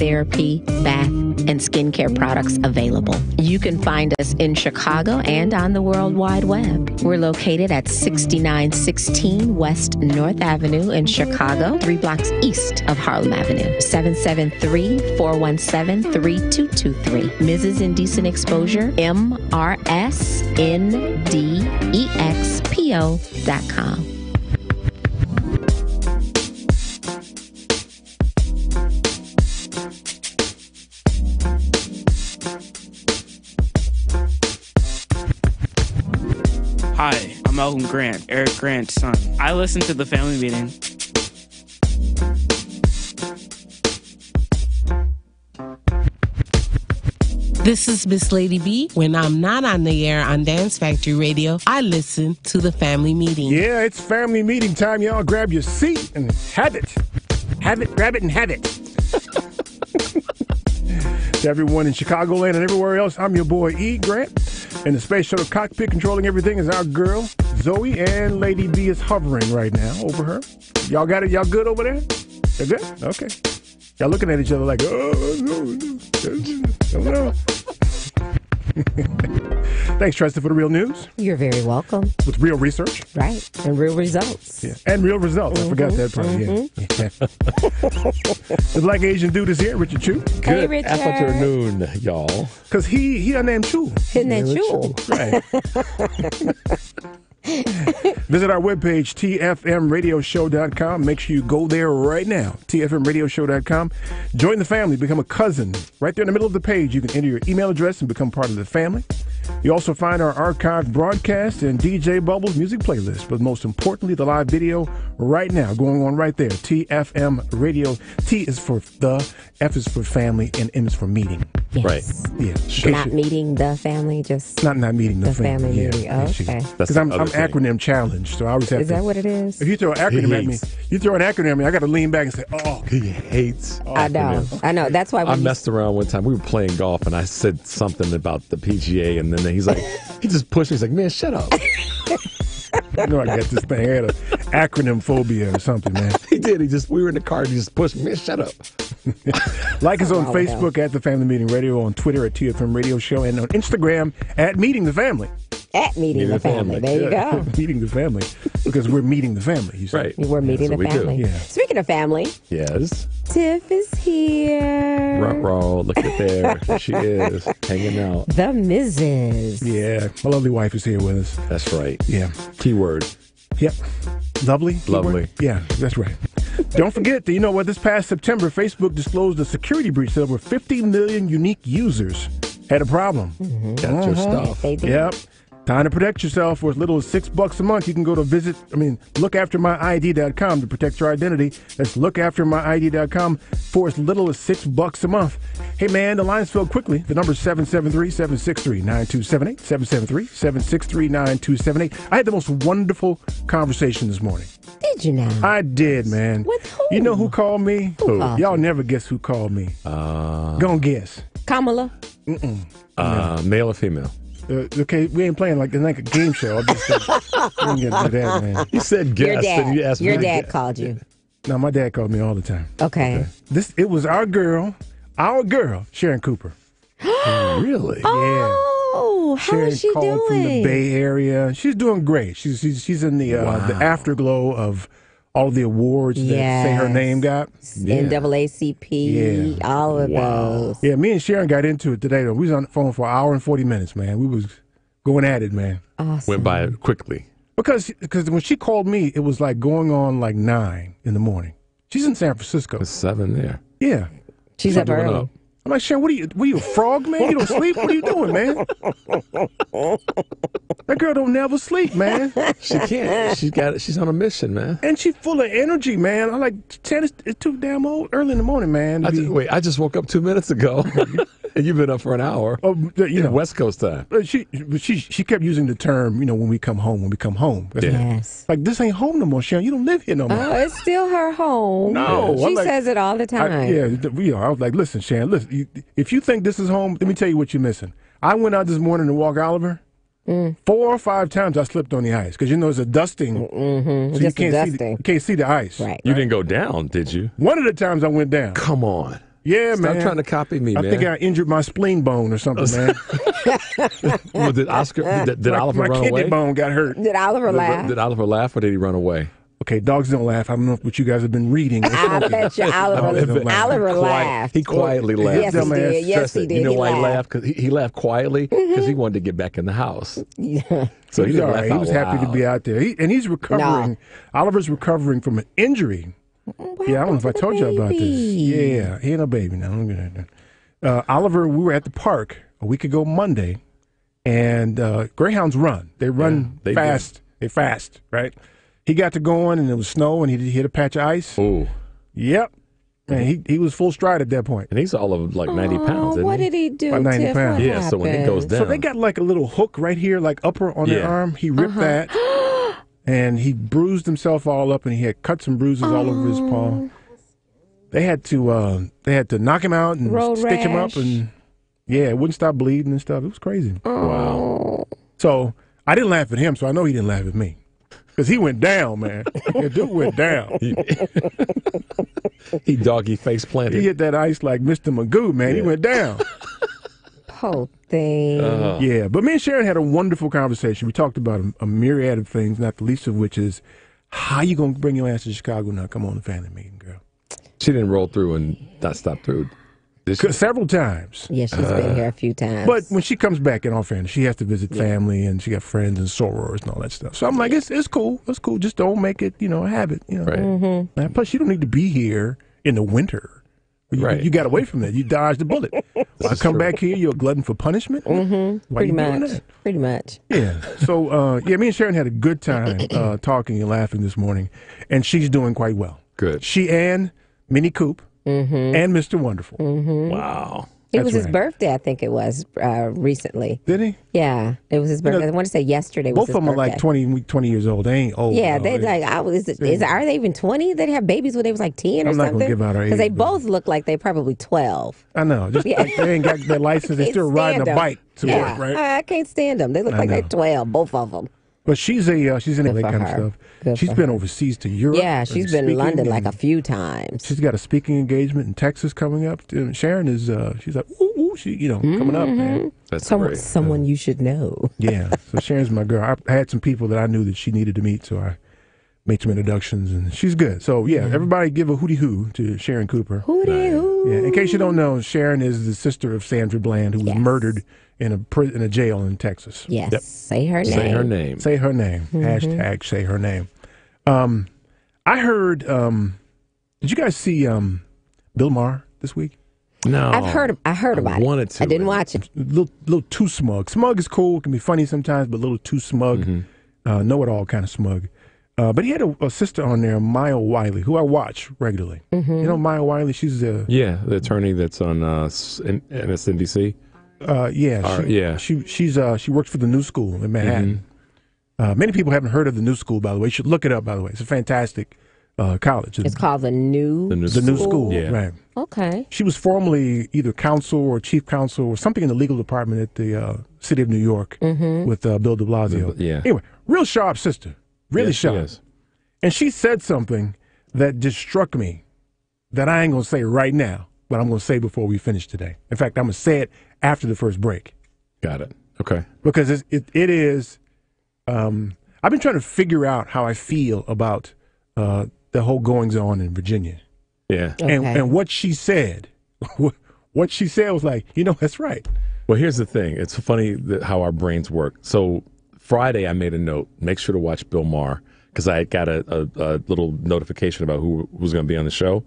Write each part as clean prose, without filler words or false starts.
therapy, bath, and skincare products available. You can find us in Chicago and on the World Wide Web. We're located at 6916 West North Avenue in Chicago, 3 blocks east of Harlem Avenue. 773-417-3223. Mrs. Indecent Exposure, MRSNDEXPO.com. Hi, I'm Malcolm Grant, Eric Grant's son. I listen to the family meeting. This is Miss Lady B. When I'm not on the air on Dance Factory Radio, I listen to the family meeting. Yeah, it's family meeting time. Y'all grab your seat and have it. Have it, grab it, and have it. To everyone in Chicagoland and everywhere else, I'm your boy E. Grant. In the space shuttle cockpit controlling everything is our girl, Zoe, and Lady B is hovering right now over her. Y'all got it? Y'all good over there? You good? Okay. Y'all looking at each other like, oh, no. Thanks, Tristan, for the real news. You're very welcome. With real research. Right. And real results. Yeah. And real results. I forgot that part. Yeah. The Black Asian dude is here, Richard Chu. Hey, Richard. Afternoon, y'all. Because he unnamed Chu. Isn't that Chu? Right. Visit our webpage, tfmradioshow.com. Make sure you go there right now, tfmradioshow.com. Join the family, become a cousin. Right there in the middle of the page, you can enter your email address and become part of the family. You also find our archived broadcast and DJ Bubbles music playlist, but most importantly, the live video right now going on right there, TFM Radio. T is for the, F is for family, and M is for meeting. Yes. Right. Yeah. Not meeting the family, just not meeting the family. meeting. Yeah. Oh, okay. Because I'm acronym challenged, so I always have Is that what it is? If you throw an acronym at me, you throw an acronym at me, I got to lean back and say, oh. He hates acronyms. I know. That's why I messed around one time. We were playing golf, and I said something about the PGA, and then he's like, he just pushed me. He's like, man, shut up. I know I got this thing. I had an acronym phobia or something, man. He did. We were in the car, and he just pushed me. Man, shut up. Like us on Facebook at The Family Meeting Radio, on Twitter at TFM Radio Show, and on Instagram at Meeting the Family. At Meeting the Family. There you go. Meeting the Family. Because we're meeting the family. You Right. We're meeting the family. Yeah. Speaking of family. Yes. Tiff is here. Ruh-roh. Look at there. There she is, hanging out. The Mrs. Yeah. My lovely wife is here with us. That's right. Yeah. Keyword. Yep. Lovely. Lovely. Yeah, that's right. Don't forget that, you know what, this past September, Facebook disclosed a security breach that over 50 million unique users had a problem. Got your stuff. They did. Yep. Time to protect yourself. For as little as $6 a month, you can go to lookaftermyid.com to protect your identity. That's lookaftermyid.com for as little as $6 a month. Hey, man, the lines filled quickly. The number is 773-763-9278, 773-763-9278. I had the most wonderful conversation this morning. Did you now? I did, man. With who? You know who called me? Who called Y'all you? never guess who called me. Go and guess. Kamala? Male or female? Okay, we ain't playing like a game show. I'll just we ain't gonna do that, man. You said guess, and you asked me. Your dad called you. No, my dad called me all the time. Okay. It was our girl, Sharon Cooper. Really? Oh, how Sharon is she called doing? from the Bay Area. She's doing great. She's in the afterglow of all the awards that Say Her Name got. NAACP, all of those. Yeah, me and Sharon got into it today, though. We was on the phone for an hour and 40 minutes, man. We was going at it, man. Awesome. Went by quickly. Because when she called me, it was like going on like 9 in the morning. She's in San Francisco. It's 7 there. Yeah. She's up Doing early. up. I'm like, Sharon, what are you, a frog, man? You don't sleep? What are you doing, man? That girl don't never sleep, man. She can't. She's on a mission, man. And she's full of energy, man. I'm like, Sharon, it's too damn early in the morning, man. I just woke up 2 minutes ago, and you've been up for an hour. Oh, you know, West Coast time. She kept using the term, when we come home. That's Yes. like, this ain't home no more, Sharon. You don't live here no more. Oh, it's still her home. No. She says it all the time. I was like, listen, Sharon, if you think this is home, let me tell you what you're missing. I went out this morning to walk Oliver. 4 or 5 times I slipped on the ice because it's a dusting. So Just you a dusting. you can't see the ice. Right. You didn't go down, did you? One of the times I went down. Come on. Yeah, Stop man. trying to copy me, I man. think I injured my spleen bone or something, man. Well, did Oliver my run kidney away? bone got hurt. Did Oliver laugh? Did Oliver laugh or did he run away? Okay, dogs don't laugh. I don't know what you guys have been reading. I bet you Oliver laughed. He quietly laughed. Yes, he Dumbass. did. Yes, he did. You know He why he laughed. laughed? Because he laughed quietly because he wanted to get back in the house. Yeah. So he He's didn't all laugh right. He out was happy to loud. be out there. He's recovering. Oliver's recovering from an injury. Yeah, I don't know if I told you about this. Yeah, he ain't a baby now. Oliver, we were at the park a week ago Monday, and greyhounds run. They run they fast. do. They fast, right? He got to going, and it was snow, and he hit a patch of ice. Ooh. Yep. And he was full stride at that point. And he's all of like 90 pounds, isn't What he? did he do? About 90 Tiff? pounds. What Yeah, so when it goes happened? down. So they got like a little hook right here, like upper on their Yeah. arm. He ripped that, and he bruised himself all up, and he had cuts and bruises all over his paw. They had to knock him out and Road stitch him up, rash. and it wouldn't stop bleeding and stuff. It was crazy. Wow. So I didn't laugh at him, so I know he didn't laugh at me. Because he went down, man. The dude went down. He doggy face He planted. hit that ice like Mr. Magoo, man. He went down. Whole thing. Yeah, but me and Sharon had a wonderful conversation. We talked about a myriad of things, not the least of which is how you going to bring your ass to Chicago now? Come on the family meeting, girl. She didn't roll through and not stop through. Did she? Several times. Yeah, she's been here a few times. But when she comes back, in all fairness, she has to visit family, and she got friends and sorors and all that stuff. So I'm like, it's cool. It's cool. Just don't make it, a habit. Right. And plus, you don't need to be here in the winter. Right. You got away from that. You dodged the bullet. I come back here, you're a glutton for punishment. Why Pretty you doing much. that? Pretty much. Yeah. So, me and Sharon had a good time talking and laughing this morning, and she's doing quite well. Good. She and Minnie Coop and Mr. Wonderful. Wow. It That's was his right. birthday, I think it was, recently. Did he? Yeah, it was his birthday. know, I want to say yesterday was Both his of them birthday. are like 20 years old. They ain't old. Yeah, though. they like. Are they even 20? They have babies when they was like 10 or I'm not gonna something. give out our Because they age, but- both look like they probably 12. I know. Just like they ain't got their license. They Can't still riding a stand 'em. bike to Yeah, work, right? I can't stand them. They look like they're know. 12, both of them. But she's into that for kind of her. stuff. Good She's for been her. overseas to Europe. Yeah, she's and been in speaking, London like a and few times. She's got a speaking engagement in Texas coming up. And Sharon is. She's like, ooh, coming up, man. That's Someone, great. someone you should know. Yeah. So Sharon's my girl. I had some people that I knew that she needed to meet, so I made some introductions, and she's good. So yeah, everybody give a hootie hoo to Sharon Cooper. Hootie hoo. Yeah. In case you don't know, Sharon is the sister of Sandra Bland, who was Yes. murdered in a jail in Texas. Yes, Yep. say her name. Say her name. Say her name. Hashtag say her name. I heard. Did you guys see Bill Maher this week? No. I heard about it. wanted to. I didn't watch it. A little too smug. Smug is cool. Can be funny sometimes, but a little too smug. Know-it-all kind of smug. But he had a sister on there, Maya Wiley, who I watch regularly. You know Maya Wiley? She's Yeah, the attorney that's on MSNBC. She works for the New School in Manhattan. Many people haven't heard of the New School, by the way. You should look it up, by the way. It's a fantastic college. It's called the New. The New the New School. School, Yeah. right. Okay. She was formerly either counsel or chief counsel or something in the legal department at the city of New York with Bill de Blasio. Yeah. Anyway, real sharp sister. Really Yes, she sharp. is. And she said something that just struck me that I ain't going to say right now, but I'm going to say before we finish today. In fact, I'm going to say it after the first break Got it. Okay. because it is. I've been trying to figure out how I feel about the whole goings on in Virginia. Yeah. Okay. And what she said, what she said was like, that's right. Well, here's the thing. It's funny how our brains work. So Friday, I made a note. Make sure to watch Bill Maher because I got a little notification about who was going to be on the show.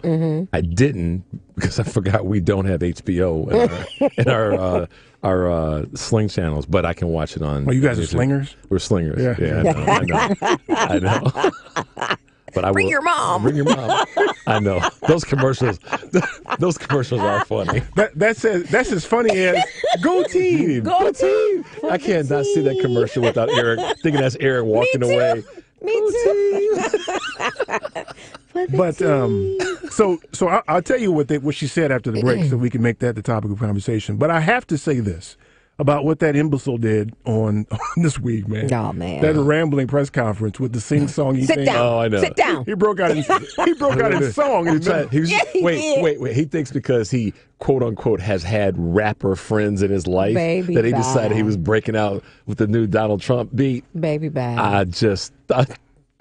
I didn't because I forgot we don't have HBO in our Sling channels, but I can watch it on. Oh, you guys are YouTube. slingers? We're slingers. Yeah. I know. But Bring your mom. Bring your mom. I know those commercials. Those commercials are funny. That's as funny as Go Team. Go team. I can't not see that commercial without Eric thinking that's Eric walking away. Me too. But so I'll tell you what she said after the break, so we can make that the topic of conversation. But I have to say this: about what that imbecile did on this week, man. Oh, man. That rambling press conference with the sing-songy Sit thing. down. Oh, I know. Sit down. He broke out in song. In the middle. He was, wait. He thinks because he, quote unquote, has had rapper friends in his life Baby that he decided bye. he was breaking out with the new Donald Trump beat. Baby bad. I just thought.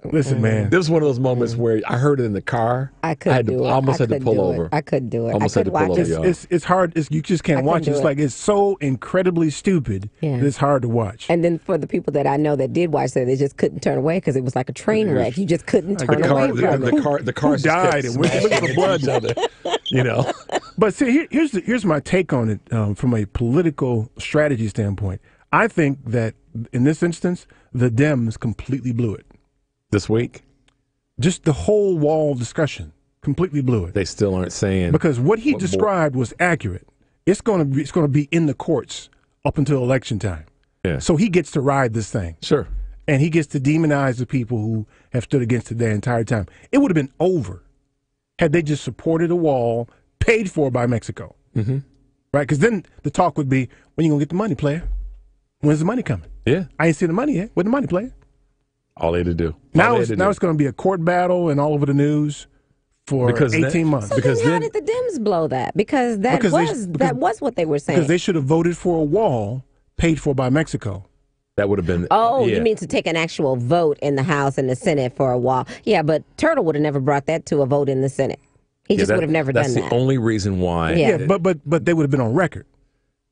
Listen, man. This was one of those moments where I heard it in the car. I couldn't do it. I almost had to pull over. I couldn't do it. Almost I had to couldn't pull watch over, it. y'all. It's hard. You just can't I watch it. couldn't It's do like it's so incredibly stupid Yeah. that it's hard to watch. And then for the people that I know that did watch that, they just couldn't turn away because it was like a train wreck. You just couldn't turn away from it. The car died and look at the blood. each other. You know, But see, here's my take on it from a political strategy standpoint. I think that in this instance, the Dems completely blew it. this week Just the whole wall discussion completely blew it. they still aren't saying Because what he What more? described was accurate. It's going to be in the courts up until election time. Yeah. So he gets to ride this thing. Sure. And he gets to demonize the people who have stood against it the entire time. It would have been over had they just supported a wall paid for by Mexico. Mm-hmm. Right? Because then the talk would be, when you going to get the money, player? When's the money coming? Yeah. I ain't seen the money yet. Where's the money, player? All they had to do. Now it's going to be a court battle and all over the news for Because 18 months. So Because then how then- did the Dems blow that? Because that Because was what they were saying. Because they should have voted for a wall paid for by Mexico. That would have been. Oh, yeah. you mean to take an actual vote in the House and the Senate for a wall? Yeah, but Turtle would have never brought that to a vote in the Senate. He just would have never done That's that. the only reason why. Yeah. Yeah, but they would have been on record.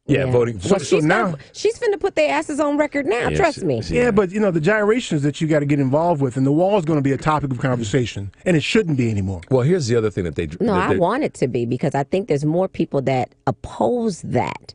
Yeah, voting. Well, so now- she's finna put their asses on record now. Yeah, Trust me. Yeah, but the gyrations that you got to get involved with, and the wall is going to be a topic of conversation, and it shouldn't be anymore. Well, here's the other thing that they. No, that I they- want it to be because I think there's more people that oppose that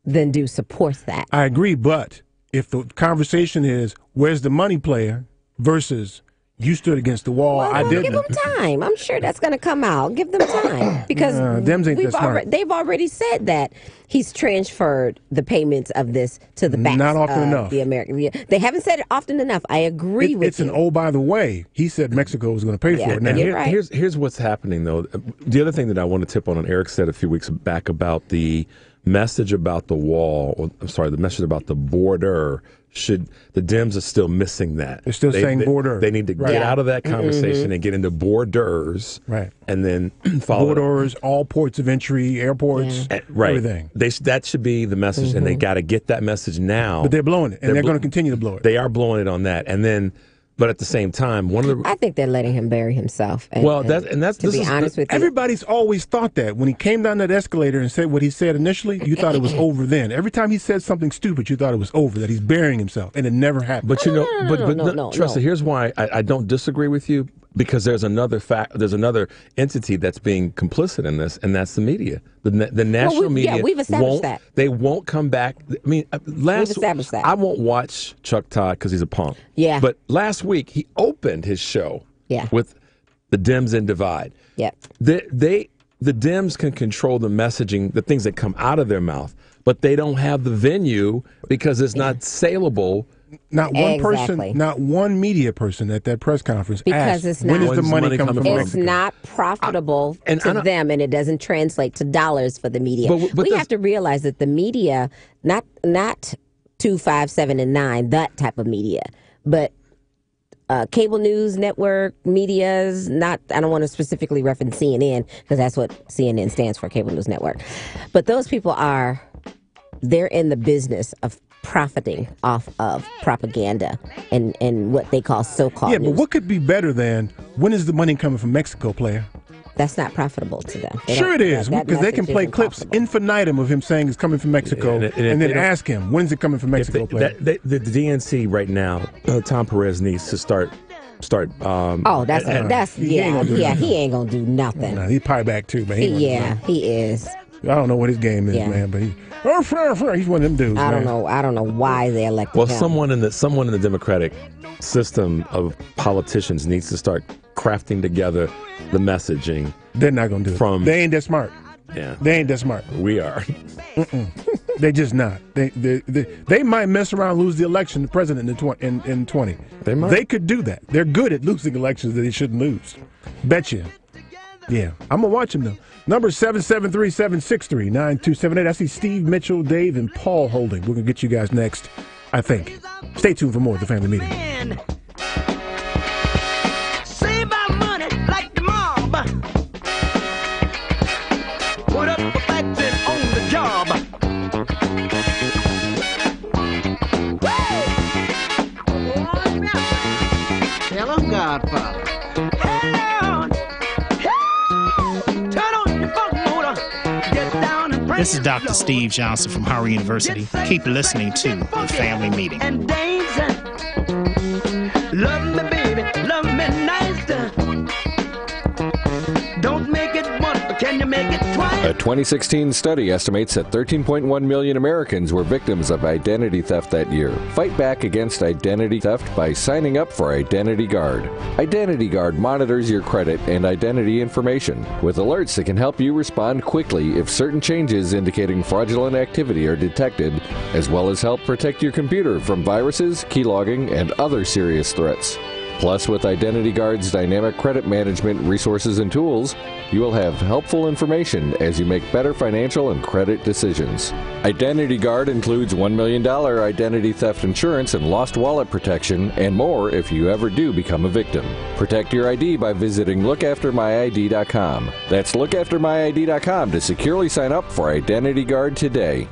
than do support that. I agree, but if the conversation is where's the money, player, versus you stood against the wall, I Give didn't. them time. I'm sure that's going to come out. Give them time because Dems ain't that smart. they've already said that he's transferred the payments of this to the backs Not often of enough. the American. They haven't said it often enough. I agree with It's you. an oh, by the way, he said Mexico was going to pay Yeah, for it. Now, and Here- right. Here's what's happening though. The other thing that I want to tip on, Eric said a few weeks back about the message about the wall. The message about the border. The Dems are still missing that. They're still saying border. They need to Right. get out of that conversation and get into borders. Right. And then follow it up. borders, all ports of entry, airports, Right. everything. That should be the message, and they got to get that message now. But they're blowing it, and They're they're blo- going to continue to blow it. They are blowing it on that, and then, but at the same time, one of the I think they're letting him bury himself. And, that's to this be is honest with you. Everybody's always thought that. When he came down that escalator and said what he said initially, you thought it was over then. Every time he said something stupid, you thought it was over, that he's burying himself, and it never happened. But you know, no. Trust me, here's why I don't disagree with you, because there's another entity that's being complicit in this, and that's the media. The national media. we've established that. They won't come back. I mean, We've established that. I won't watch Chuck Todd because he's a punk. Yeah. But last week he opened his show. Yeah. With the Dems and Divide. Yep. The Dems can control the messaging, the things that come out of their mouth, but they don't have the venue because it's not saleable. Not one Exactly. person, not one media person at that press conference Because asked, it's when not- is the money coming from It's Mexico? not profitable and I to don't- them, and it doesn't translate to dollars for the media. But we that's- have to realize that the media, not 2, 5, 7, and 9, that type of media, but cable news network media's not. I don't want to specifically reference CNN because that's what CNN stands for, cable news network. But those people they're in the business of profiting off of propaganda and what they call so-called Yeah, news. but what could be better than when is the money coming from Mexico, player? That's not profitable to them. They Sure don't- it is, that because they can message play isn't clips profitable. infinitum of him saying it's coming from Mexico, And and they then don't- ask him, when's it coming from Mexico, player? The DNC right now, Tom Perez needs to start. Oh, that's he ain't gonna do nothing. he ain't gonna do nothing. Nah, he's pie back too, man. He ain't gonna do He is. nothing. I don't know what his game is, Yeah. man, but he's one of them dudes. I man. don't know why they elected Well, him. someone in the Democratic system of politicians needs to start crafting together the messaging. They're not gonna do it. They ain't that smart. Yeah, They ain't that smart. we are. They just not. They might mess around, lose the election, the president in 20. They might. They could do that. They're good at losing elections that they shouldn't lose. Bet you. Yeah, I'm gonna watch them though. Number 773-763-9278. I see Steve, Mitchell, Dave, and Paul holding. We're going to get you guys next, I think. Stay tuned for more of The Family Meeting. Save our money like the mob. Put up a factory on the job. Hello, Godfather. This is Dr. Steve Johnson from Howard University. Keep listening to The Family Meeting. And dancing. Love me, baby. Love me nice. Don't make it once, but can you make it twice? A 2016 study estimates that 13.1 million Americans were victims of identity theft that year. Fight back against identity theft by signing up for Identity Guard. Identity Guard monitors your credit and identity information with alerts that can help you respond quickly if certain changes indicating fraudulent activity are detected, as well as help protect your computer from viruses, keylogging, and other serious threats. Plus, with Identity Guard's dynamic credit management resources and tools, you will have helpful information as you make better financial and credit decisions. Identity Guard includes $1 million identity theft insurance and lost wallet protection, and more if you ever do become a victim. Protect your ID by visiting lookaftermyid.com. That's lookaftermyid.com to securely sign up for Identity Guard today.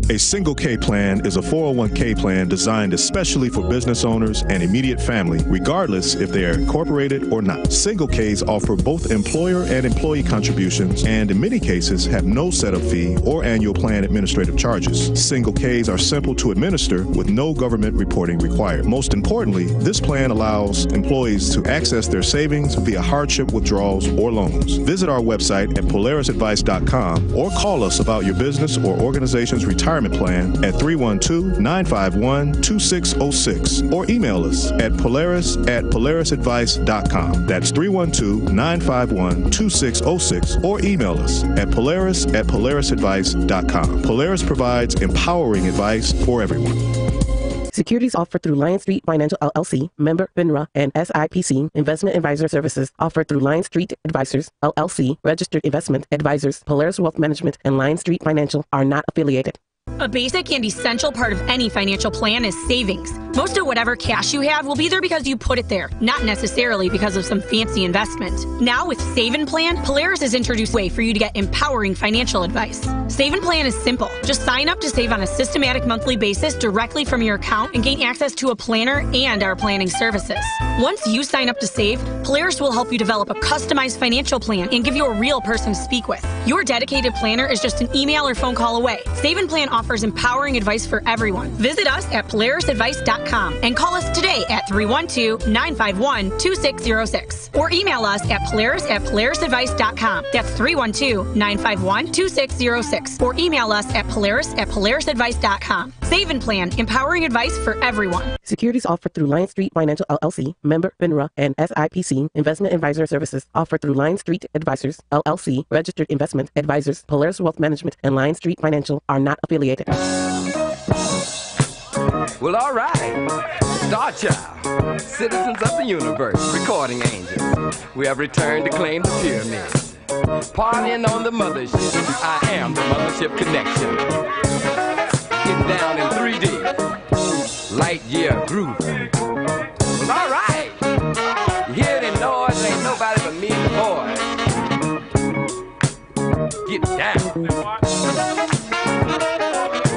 A single K plan is a 401k plan designed especially for business owners and immediate family, regardless if they are incorporated or not. Single Ks offer both employer and employee contributions and in many cases have no setup fee or annual plan administrative charges. Single Ks are simple to administer with no government reporting required. Most importantly, this plan allows employees to access their savings via hardship withdrawals or loans. Visit our website at polarisadvice.com or call us about your business or organization's retirement plan at 312-951-2606 or email us at polaris@polarisadvice.com. That's 312-951-2606 or email us at polaris@polarisadvice.com. Polaris provides empowering advice for everyone. Securities offered through Lion Street Financial LLC, member FINRA, and SIPC. Investment advisor services offered through Lion Street Advisors LLC, registered investment advisors. Polaris Wealth Management and Lion Street Financial are not affiliated. A basic and essential part of any financial plan is savings. Most of whatever cash you have will be there because you put it there, not necessarily because of some fancy investment. Now with Save and Plan, Polaris has introduced a way for you to get empowering financial advice. Save and Plan is simple. Just sign up to save on a systematic monthly basis directly from your account and gain access to a planner and our planning services. Once you sign up to save, Polaris will help you develop a customized financial plan and give you a real person to speak with. Your dedicated planner is just an email or phone call away. Save and Plan offers empowering advice for everyone. Visit us at polarisadvice.com and call us today at 312-951-2606 or email us at polarisadvice.com. That's 312-951-2606 or email us at polarisadvice.com. Save and Plan, empowering advice for everyone. Securities offered through Lion Street Financial LLC, member FINRA, and SIPC. Investment advisor services offered through Lion Street Advisors LLC, registered investment advisors. Polaris Wealth Management and Lion Street Financial are not affiliated. Well, all right. Star Child, citizens of the universe, recording angels. We have returned to claim the pyramids. Partying on the mothership. I am the Mothership Connection. Get down in 3D. Light year groove. Well, all right. You hear the noise? Ain't nobody but me and the boys. Get down.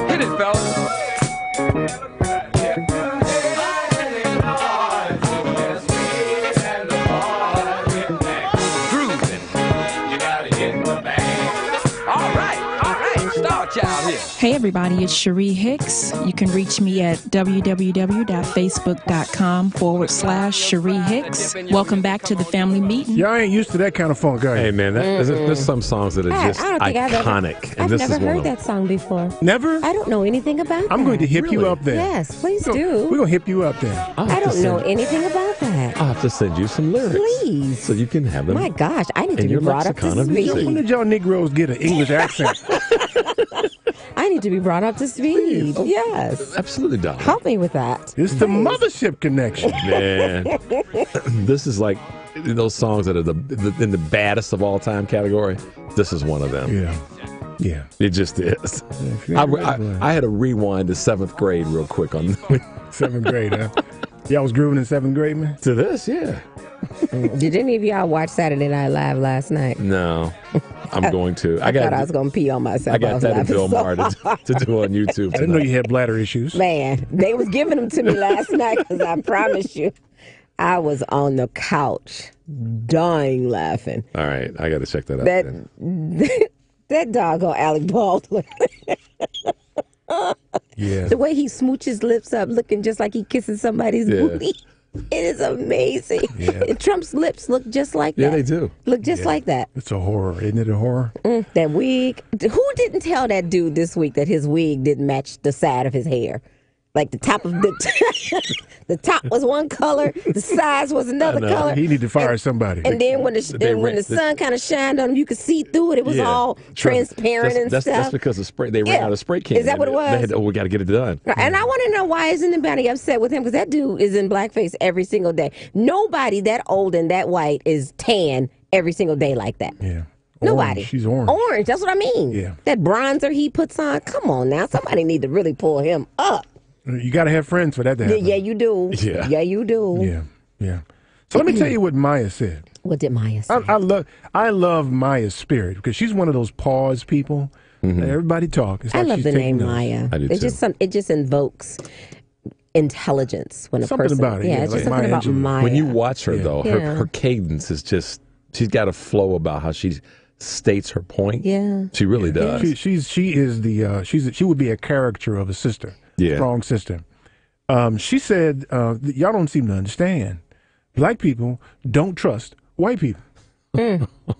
Hit it, fellas. Hey everybody, it's Cherie Hicks. You can reach me at www.facebook.com/Cherie Hicks. Welcome back to the family meeting. Y'all ain't used to that kind of funk, are you? Hey man, there's some songs that are just iconic. I've never heard that song before. Never? I don't know anything about that. I'm going to hip you up then. Yes, please do. We're going to hip you up then. I don't know anything about that. I'll have to send you some lyrics. Please. So you can have them. My gosh, I need to be brought up to speed. When did y'all Negroes get an English accent? I need to be brought up to speed. Oh, yes. Absolutely, darling. Help me with that. It's the Mothership Connection. Man. This is like, those songs that are in the baddest of all time category, this is one of them. Yeah. It just is. I had to rewind to 7th grade real quick on 7th grade, huh? Y'all was grooving in 7th grade, man? To this, yeah. Did any of y'all watch Saturday Night Live last night? No. I'm going to. I thought I was going to pee on myself. I got that in Bill Maher to do on YouTube tonight. I didn't know you had bladder issues. Man, they was giving them to me last night because I promise you, I was on the couch dying laughing. All right. I got to check that out then. That doggone Alec Baldwin. Yeah. The way he smooches his lips up looking just like he kissing somebody's booty. It is amazing. Yeah. And Trump's lips look just like that. Yeah, they do. Look just like that. It's a horror. Isn't it a horror? That wig. Who didn't tell that dude this week that his wig didn't match the side of his hair? Like the top of the top was one color, the sides was another color. He need to fire somebody. And then when the sun kind of shined on him, you could see through it. It was all transparent and stuff. That's because the spray. They ran out of spray can. Is that what it was? They had, we got to get it done. And I want to know, why isn't anybody upset with him? Because that dude is in blackface every single day. Nobody that old and that white is tan every single day like that. Yeah. Nobody. She's orange. Orange. That's what I mean. Yeah. That bronzer he puts on. Come on now. Somebody need to really pull him up. You got to have friends for that to happen. Yeah, you do. Yeah, you do. Yeah. So let me tell you what Maya said. What did Maya say? I love Maya's spirit because she's one of those pause people. That everybody talk. It's I like love she's the taking name notes. Maya. I do It's too. it just invokes intelligence when a Something person. about it, yeah, it's like just something Maya about Angelou. Maya. When you watch her, though, Yeah. her cadence is just, she's got a flow about how she states her point. Yeah. She really does. She is the she would be a caricature of a sister. Yeah. Strong sister. She said, y'all don't seem to understand. Black people don't trust white people.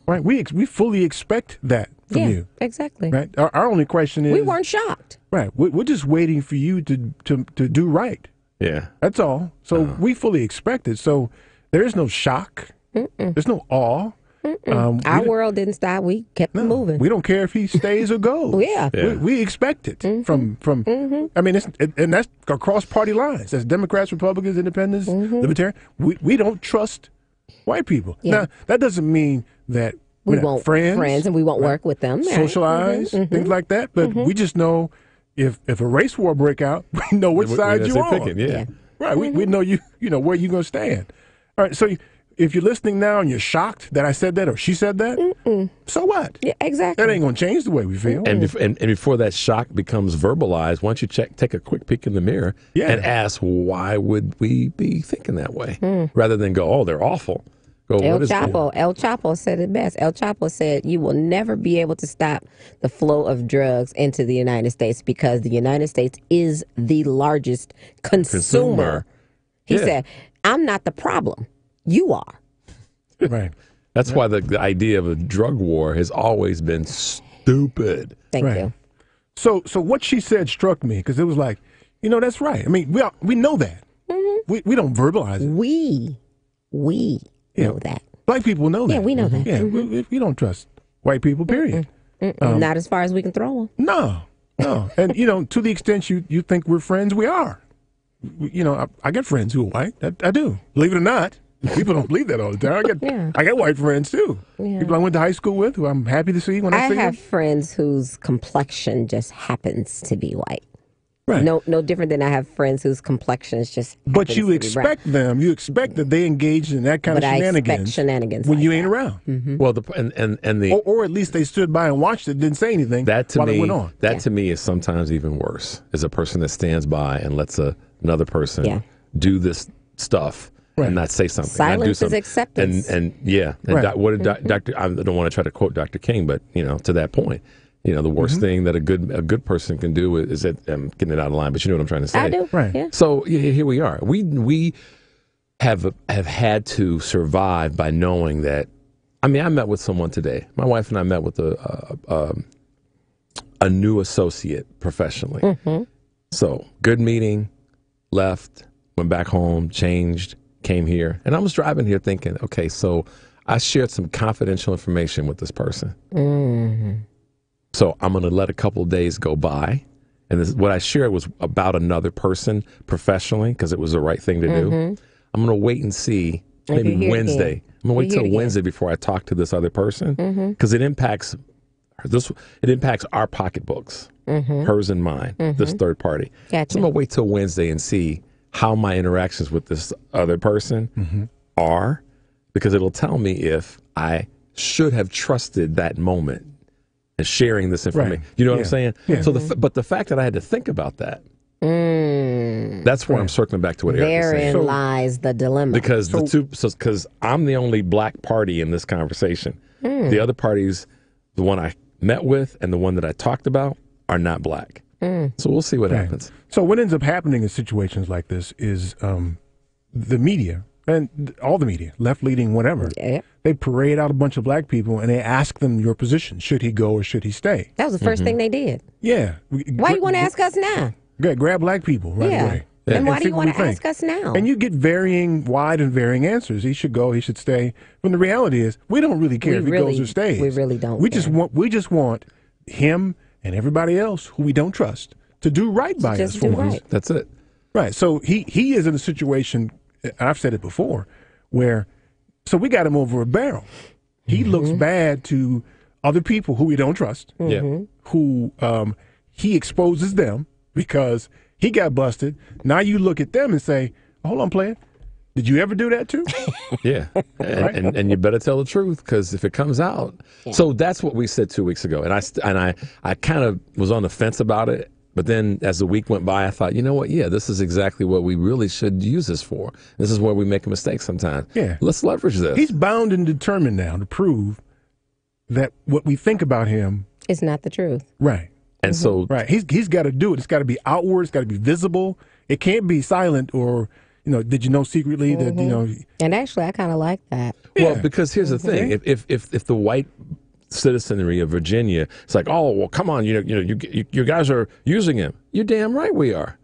Right? We fully expect that from you. Exactly. Right? Our only question is, We weren't shocked. right. We're just waiting for you to do right. Yeah. That's all. So we fully expect it. So there is no shock. There's no awe. Our world didn't stop. We kept moving. We don't care if he stays or goes. Yeah. We expect it from. I mean, and that's across party lines. That's Democrats, Republicans, Independents, Libertarian. We don't trust white people. Yeah. Now that doesn't mean that We we're not won't friends, and we won't work with them. Right. socialize, things like that. But we just know if a race war break out, we know which side you're on. Picking, yeah. Right. We know you know where you're gonna stand. All right. So if you're listening now and you're shocked that I said that or she said that, so what? Yeah, exactly. That ain't gonna change the way we feel. And before that shock becomes verbalized, why don't you take a quick peek in the mirror and ask, why would we be thinking that way? Rather than go, oh, they're awful. Go, El Chapo said it best. El Chapo said, you will never be able to stop the flow of drugs into the United States because the United States is the largest consumer. He said, I'm not the problem. You are. Right. That's why the idea of a drug war has always been stupid. Thank you. So what she said struck me because it was like, that's right. I mean, we know that. We don't verbalize it. We know that. Black people know that. Yeah, we know that. Yeah, we don't trust white people, period. Not as far as we can throw them. No. And, to the extent you think we're friends, we are. I got friends who are white. I do. Believe it or not. People don't believe that all the time. I got white friends, too. Yeah. People I went to high school with who I'm happy to see when I see them. I have friends whose complexion just happens to be white. Right. No different than I have friends whose complexions just But you expect them. You expect that they engage in that kind of shenanigans. I expect shenanigans when like you ain't that. around. Well, the or at least they stood by and watched it, didn't say anything while it went on. That to me is sometimes even worse. Is a person that stands by and lets another person do this stuff. Right. And not say something. Silence not do something. is acceptance. And Right. What did Dr. I don't want to try to quote Dr. King, but to that point, the worst thing that a good person can do is that I'm getting it out of line, but you know what I'm trying to say. I do. Right. Yeah. So here we are. We have had to survive by knowing that. I mean, I met with someone today. My wife and I met with a new associate professionally. So good meeting, left, went back home, changed, came here. And I was driving here thinking, okay, so I shared some confidential information with this person. So I'm going to let a couple of days go by. And what I shared was about another person professionally because it was the right thing to do. I'm going to wait and see maybe Wednesday. I'm gonna wait till Wednesday before I talk to this other person because it impacts our pocketbooks, hers and mine, this third party. Gotcha. So I'm gonna wait till Wednesday and see how my interactions with this other person are, because it'll tell me if I should have trusted that moment and sharing this information. Right. You know what I'm saying? Yeah. So, but the fact that I had to think about that, that's where I'm circling back to what Eric is saying. Therein lies the dilemma. Because because I'm the only black party in this conversation. The other parties, the one I met with and the one that I talked about, are not black. So we'll see what happens. So what ends up happening in situations like this is the media, and all the media, left-leaning, whatever, they parade out a bunch of black people and they ask them your position. Should he go or should he stay? That was the first thing they did. Yeah. Why you want to ask us now? Grab black people right away. And why do you want to ask us now? And you get wide and varying answers. He should go, he should stay. When the reality is, we don't really care if he goes or stays. We really don't We just want him and everybody else who we don't trust to do right by us for us. That's it. Right. So he is in a situation, I've said it before, where so we got him over a barrel. He looks bad to other people who we don't trust. Who he exposes them because he got busted. Now you look at them and say, hold on, player. Did you ever do that too? Yeah. And you better tell the truth, because if it comes out. So that's what we said 2 weeks ago. And I kind of was on the fence about it. But then as the week went by, I thought, you know what? Yeah, this is exactly what we really should use this for. This is where we make a mistake sometimes. Yeah. Let's leverage this. He's bound and determined now to prove that what we think about him is not the truth. Right. And so he's got to do it. It's got to be outward. It's got to be visible. It can't be silent or, did you know secretly that, And actually, I kind of like that. Well, because here's the thing. If the white citizenry of Virginia, it's like, oh, well, come on, you guys are using him. You're damn right we are.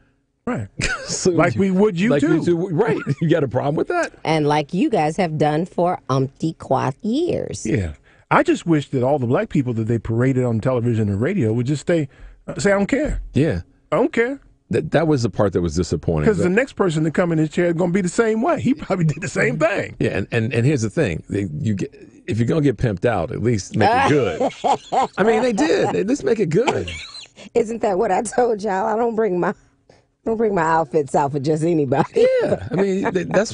Right. So like we would you too. Right. You got a problem with that? And like you guys have done for umpty-quath years. Yeah. I just wish that all the black people that they paraded on television and radio would just say, I don't care. Yeah. I don't care. That was the part that was disappointing. Because the next person to come in his chair is going to be the same way. He probably did the same thing. Yeah, and here's the thing. If you're going to get pimped out, at least make it good. I mean, they did. At least make it good. Isn't that what I told y'all? I don't bring my outfits out for just anybody. Yeah. I mean, that's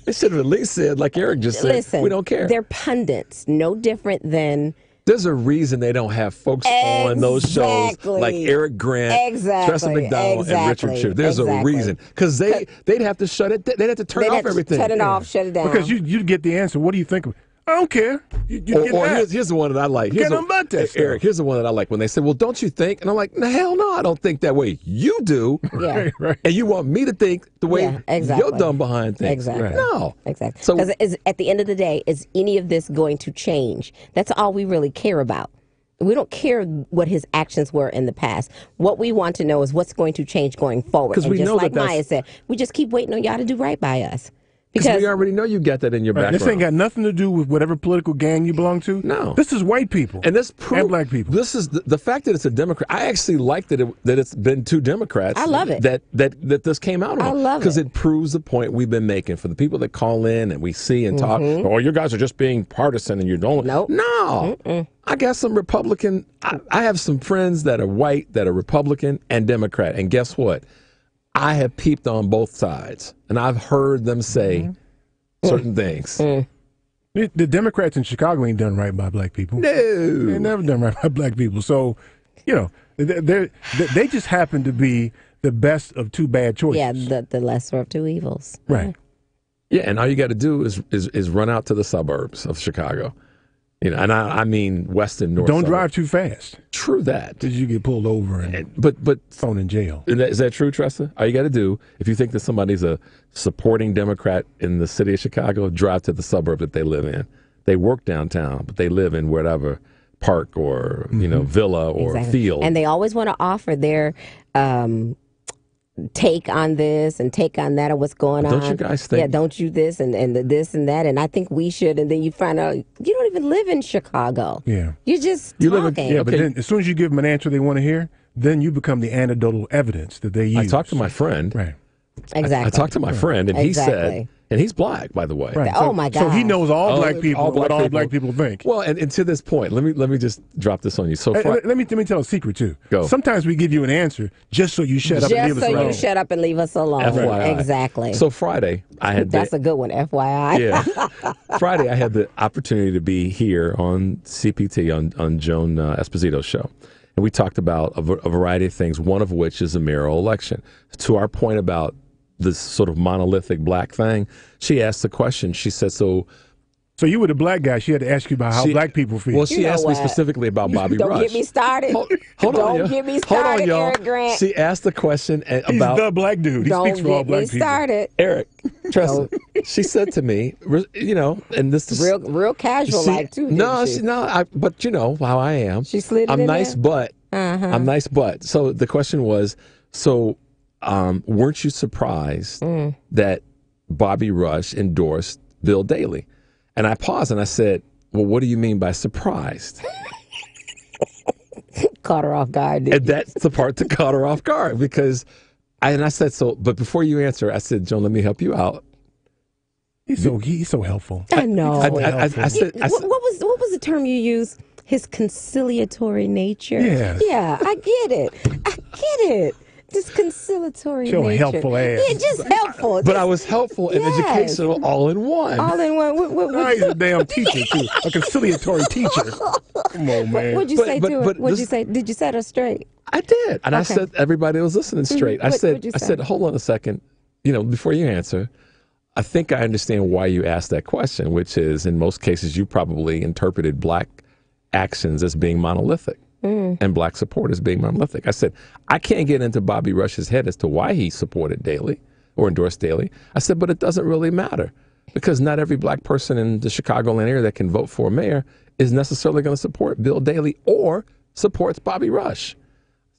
they should have at least said, like Eric just said, listen, we don't care. They're pundits, no different than... There's a reason they don't have folks on those shows like Eric Grant, Tressa McDonald, and Richard Schiff. There's a reason. Because they'd have to shut it. They'd have to turn off everything. Shut it off, shut it down. Because you'd get the answer. What do you think of it? I don't care. Here's the one that I like. Eric, here's the one that I like. When they say, well, don't you think? And I'm like, hell no, I don't think that way. You do. Yeah. Right. And you want me to think the way you're dumb behind things. Exactly. Right. No. Exactly. So, because at the end of the day, is any of this going to change? That's all we really care about. We don't care what his actions were in the past. What we want to know is what's going to change going forward. Because we know like Maya said, we just keep waiting on y'all to do right by us. Because we already know you got that in your background. This ain't got nothing to do with whatever political gang you belong to. No. This is white people. And and black people. This is the fact that it's a Democrat. I actually like that it's been two Democrats. I love it. That this came out on. I love it. Because it proves the point we've been making for the people that call in and we see and talk. Oh, you guys are just being partisan and you don't. Nope. No. I got some Republican. I have some friends that are white, that are Republican and Democrat. And guess what? I have peeped on both sides. And I've heard them say certain things. The Democrats in Chicago ain't done right by black people. No. They've never done right by black people. So, they just happen to be the best of two bad choices. Yeah, the lesser of two evils. Right. Yeah, and all you got to do is run out to the suburbs of Chicago. And I mean west and north. Don't drive too fast. True that. Because you get pulled over and but thrown in jail. Is that true, Tressa? All you got to do, if you think that somebody's a supporting Democrat in the city of Chicago, drive to the suburb that they live in. They work downtown, but they live in whatever park or villa or field. And they always want to offer their take on this and take on that, or what's going on. Don't you guys think? Yeah, don't you this and this and that, and I think we should. And then you find out you don't even live in Chicago. Yeah, you're just talking. But then as soon as you give them an answer they want to hear, then you become the anecdotal evidence that they use. I talked to my friend Exactly. I talked to my friend, and he said, Exactly. and he's black, by the way. Right. Oh, my So he God. knows all Oh, black people, all black what all people. black people think. Well, and to this point, let me just drop this on you. So Hey, let me tell a secret too. Go. Sometimes we give you an answer just so you shut up and Just leave us so alone. you shut up and leave us alone. FYI. Exactly. So Friday, I had That's a good one, FYI. Yeah. Friday, I had the opportunity to be here on CPT on Joan Esposito's show. And we talked about a variety of things, one of which is a mayoral election. To our point about this sort of monolithic black thing, she asked the question. She said, So you were the black guy. She had to ask you about how black people feel. Well, she asked me specifically about Bobby Don't Rush. get me started. Hold on, Don't y'all. get me Hold started, on, y'all. Eric Grant. She asked the question about... He's the black dude. He Don't speaks for all get black me people. started. Eric, Tressa, she said to me, you know, and this is... Real casual like, too, No, didn't she? but you know how I am. She slid it I'm in nice, there? but... Uh-huh. I'm nice, but... So the question was, weren't you surprised that Bobby Rush endorsed Bill Daley? And I paused and I said, well, what do you mean by surprised? Caught her off guard, And that's the part that caught her off guard because I said, but before you answer, I said, Joan, let me help you out. He's so helpful. I know. I said, what was the term you used? His conciliatory nature. Yes. Yeah, I get it. Just conciliatory Your nature. helpful ass. Yeah, just helpful. But I was helpful and Yes. educational all in one. All in one. Now he's a damn teacher, too. A conciliatory teacher. Come on, man. What'd you say to her? What'd you say? Did you set her straight? I did. And I Okay. said, everybody was listening straight. I What'd you say? said, hold on a second. You know, before you answer, I think I understand why you asked that question, which is in most cases, you probably interpreted black actions as being monolithic and black support as being monolithic. I said, I can't get into Bobby Rush's head as to why he supported Daley or endorsed Daley. I said, but it doesn't really matter because not every black person in the Chicagoland area that can vote for a mayor is necessarily going to support Bill Daley or supports Bobby Rush. I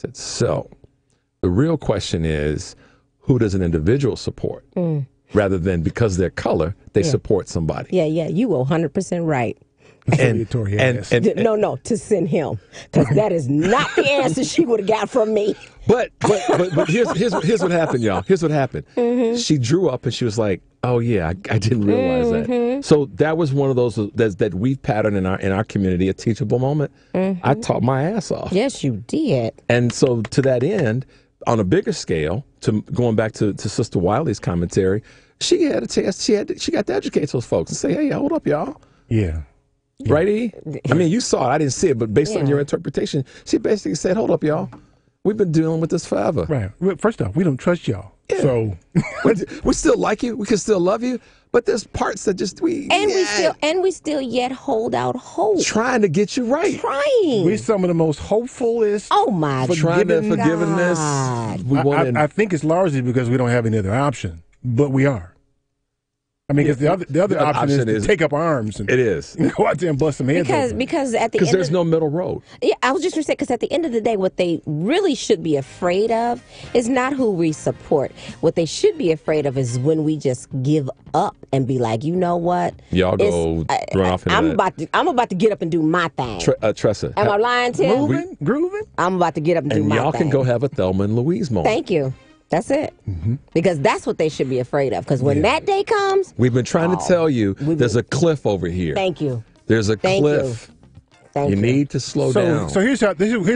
said, so the real question is, who does an individual support rather than because of their color, they support somebody? Yeah, you were 100% right. And No, to send him, because that is not the answer she would have got from me. But here's what happened, y'all. Here's what happened. She drew up and she was like, "Oh yeah, I didn't realize that." So that was one of those that we've patterned in our community, a teachable moment. I taught my ass off. Yes, you did. And so to that end, on a bigger scale, to going back to Sister Wiley's commentary, she had a chance. She got to educate those folks and say, "Hey, hold up, y'all." Yeah. Right, E? I mean, you saw it. I didn't see it, but based on your interpretation, she basically said, hold up, y'all. We've been dealing with this forever. Right. Well, first off, we don't trust y'all. Yeah. So we still like you. We can still love you. But there's parts that just we still yet hold out hope. Trying to get you right. Trying. We're some of the most hopefulest. Oh my God. Forgiveness. I think it's largely because we don't have any other option, but we are. I mean, because the other option is to take up arms and go out there and bust some heads because at the end there's no middle road. Yeah, I was just going to say, because at the end of the day, what they really should be afraid of is not who we support. What they should be afraid of is when we just give up and be like, you know what? Y'all go run off into I'm about to get up and do my thing. Tressa. Am I lying, Tim? Grooving? I'm about to get up and do my thing. And y'all can go have a Thelma and Louise moment. Thank you. That's it. Because that's what they should be afraid of. Because when that day comes... We've been trying to tell you there's a cliff over here. Thank you. There's a cliff. Thank you. You need to slow down. So here's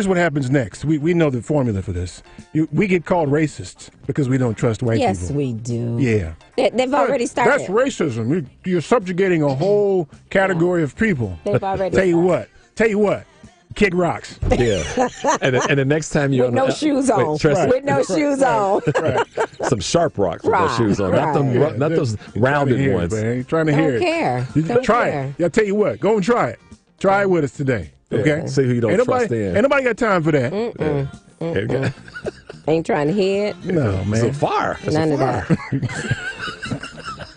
what happens next. We know the formula for this. We get called racists because we don't trust white people. Yes, we do. Yeah. They've already started. That's racism. You're subjugating a whole category of people. They've already Tell you what. Kick rocks. Yeah. And the next time you're with no shoes on. With no shoes on. Some sharp rocks with no shoes on. Not those rounded ones. Man. Trying to hear it. Don't try care. it. I'll tell you what. Go and try it. Try it with us today. Okay? Yeah. See who you don't trust in. Ain't nobody got time for that. Ain't trying to hear it. No, man. It's a fire. None of that.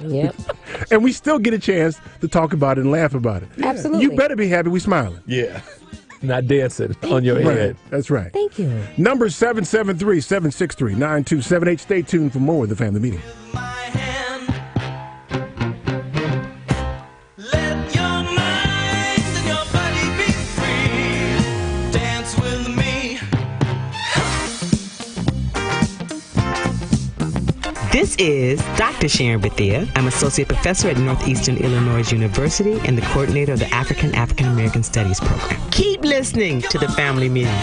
Yep. And we still get a chance to talk about it and laugh about it. Absolutely. You better be happy we smiling. Yeah. Not dancing on your head. That's right. Thank you. Number 773-763-9278. Stay tuned for more of the Family Meeting. This is Dr. Sharon Bethia. I'm Associate Professor at Northeastern Illinois University and the coordinator of the African American Studies program. Keep listening to the Family Meeting.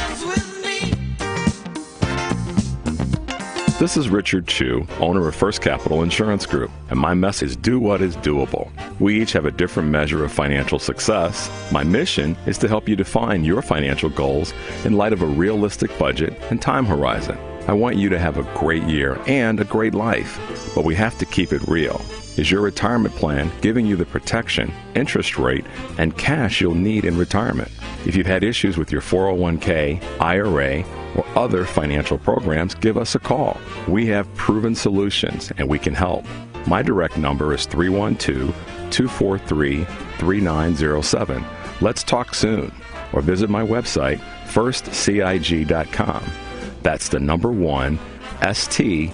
This is Richard Chu, owner of First Capital Insurance Group, and my message is do what is doable. We each have a different measure of financial success. My mission is to help you define your financial goals in light of a realistic budget and time horizon. I want you to have a great year and a great life, but we have to keep it real. Is your retirement plan giving you the protection, interest rate, and cash you'll need in retirement? If you've had issues with your 401k, IRA, or other financial programs, give us a call. We have proven solutions and we can help. My direct number is 312-243-3907. Let's talk soon. Or visit my website, firstcig.com. That's the number 1, stcig.com.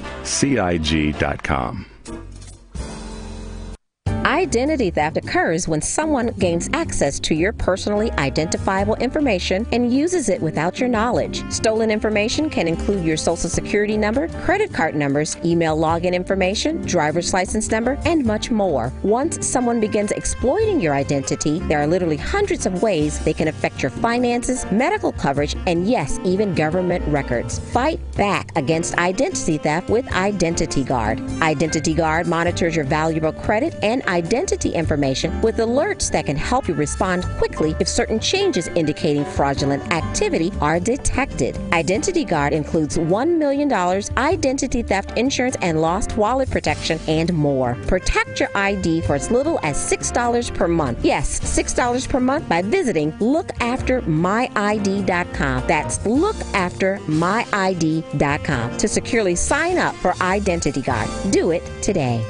Identity theft occurs when someone gains access to your personally identifiable information and uses it without your knowledge. Stolen information can include your social security number, credit card numbers, email login information, driver's license number, and much more. Once someone begins exploiting your identity, there are literally hundreds of ways they can affect your finances, medical coverage, and yes, even government records. Fight back against identity theft with Identity Guard. Identity Guard monitors your valuable credit and identity information with alerts that can help you respond quickly if certain changes indicating fraudulent activity are detected. Identity Guard includes $1 million identity theft insurance and lost wallet protection and more. Protect your ID for as little as $6 per month. Yes, $6 per month by visiting lookaftermyid.com. That's lookaftermyid.com to securely sign up for Identity Guard. Do it today.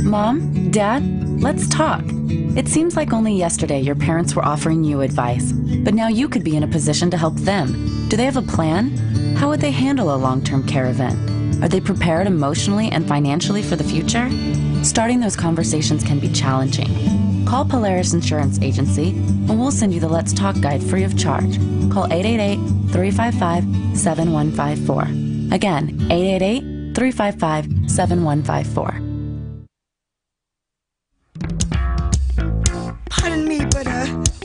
Mom, Dad, let's talk. It seems like only yesterday your parents were offering you advice, but now you could be in a position to help them. Do they have a plan? How would they handle a long-term care event? Are they prepared emotionally and financially for the future? Starting those conversations can be challenging. Call Polaris Insurance Agency and we'll send you the Let's Talk guide free of charge. Call 888-355-7154. Again, 888-355-7154. Pardon me, but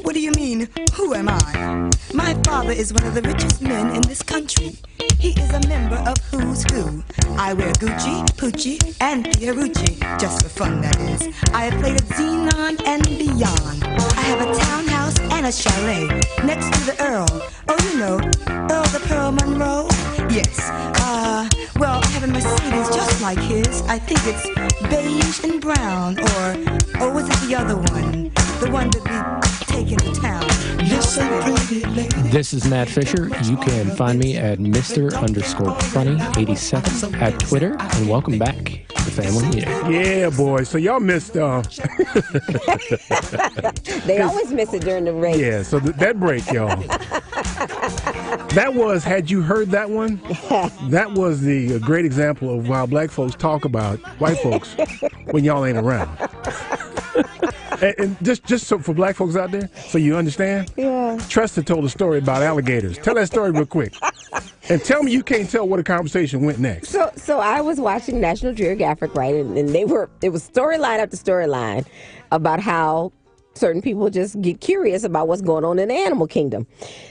what do you mean, who am I? My father is one of the richest men in this country. He is a member of Who's Who. I wear Gucci, Pucci, and Fiorucci, just for fun, that is. I have played at Xenon and beyond. I have a townhouse and a chalet next to the Earl. Oh, you know, Earl the Pearl Monroe? Yes. Well, I have a Mercedes just like his. I think it's beige and brown, or was it the other one? The one that we take into town. This is Matt Fisher. You can find me at Mr_Funny87 at Twitter. And welcome back to the Family Meeting. Yeah, boy. So y'all missed. They always miss it during the break. Yeah, so that break, y'all. That was, had you heard that one? That was the great example of how black folks talk about white folks when y'all ain't around. And just so for black folks out there, so you understand, Tresta told a story about alligators. Tell that story real quick. And tell me you can't tell where the conversation went next. So I was watching National Geographic, right? And it was storyline after storyline about how certain people just get curious about what's going on in the animal kingdom.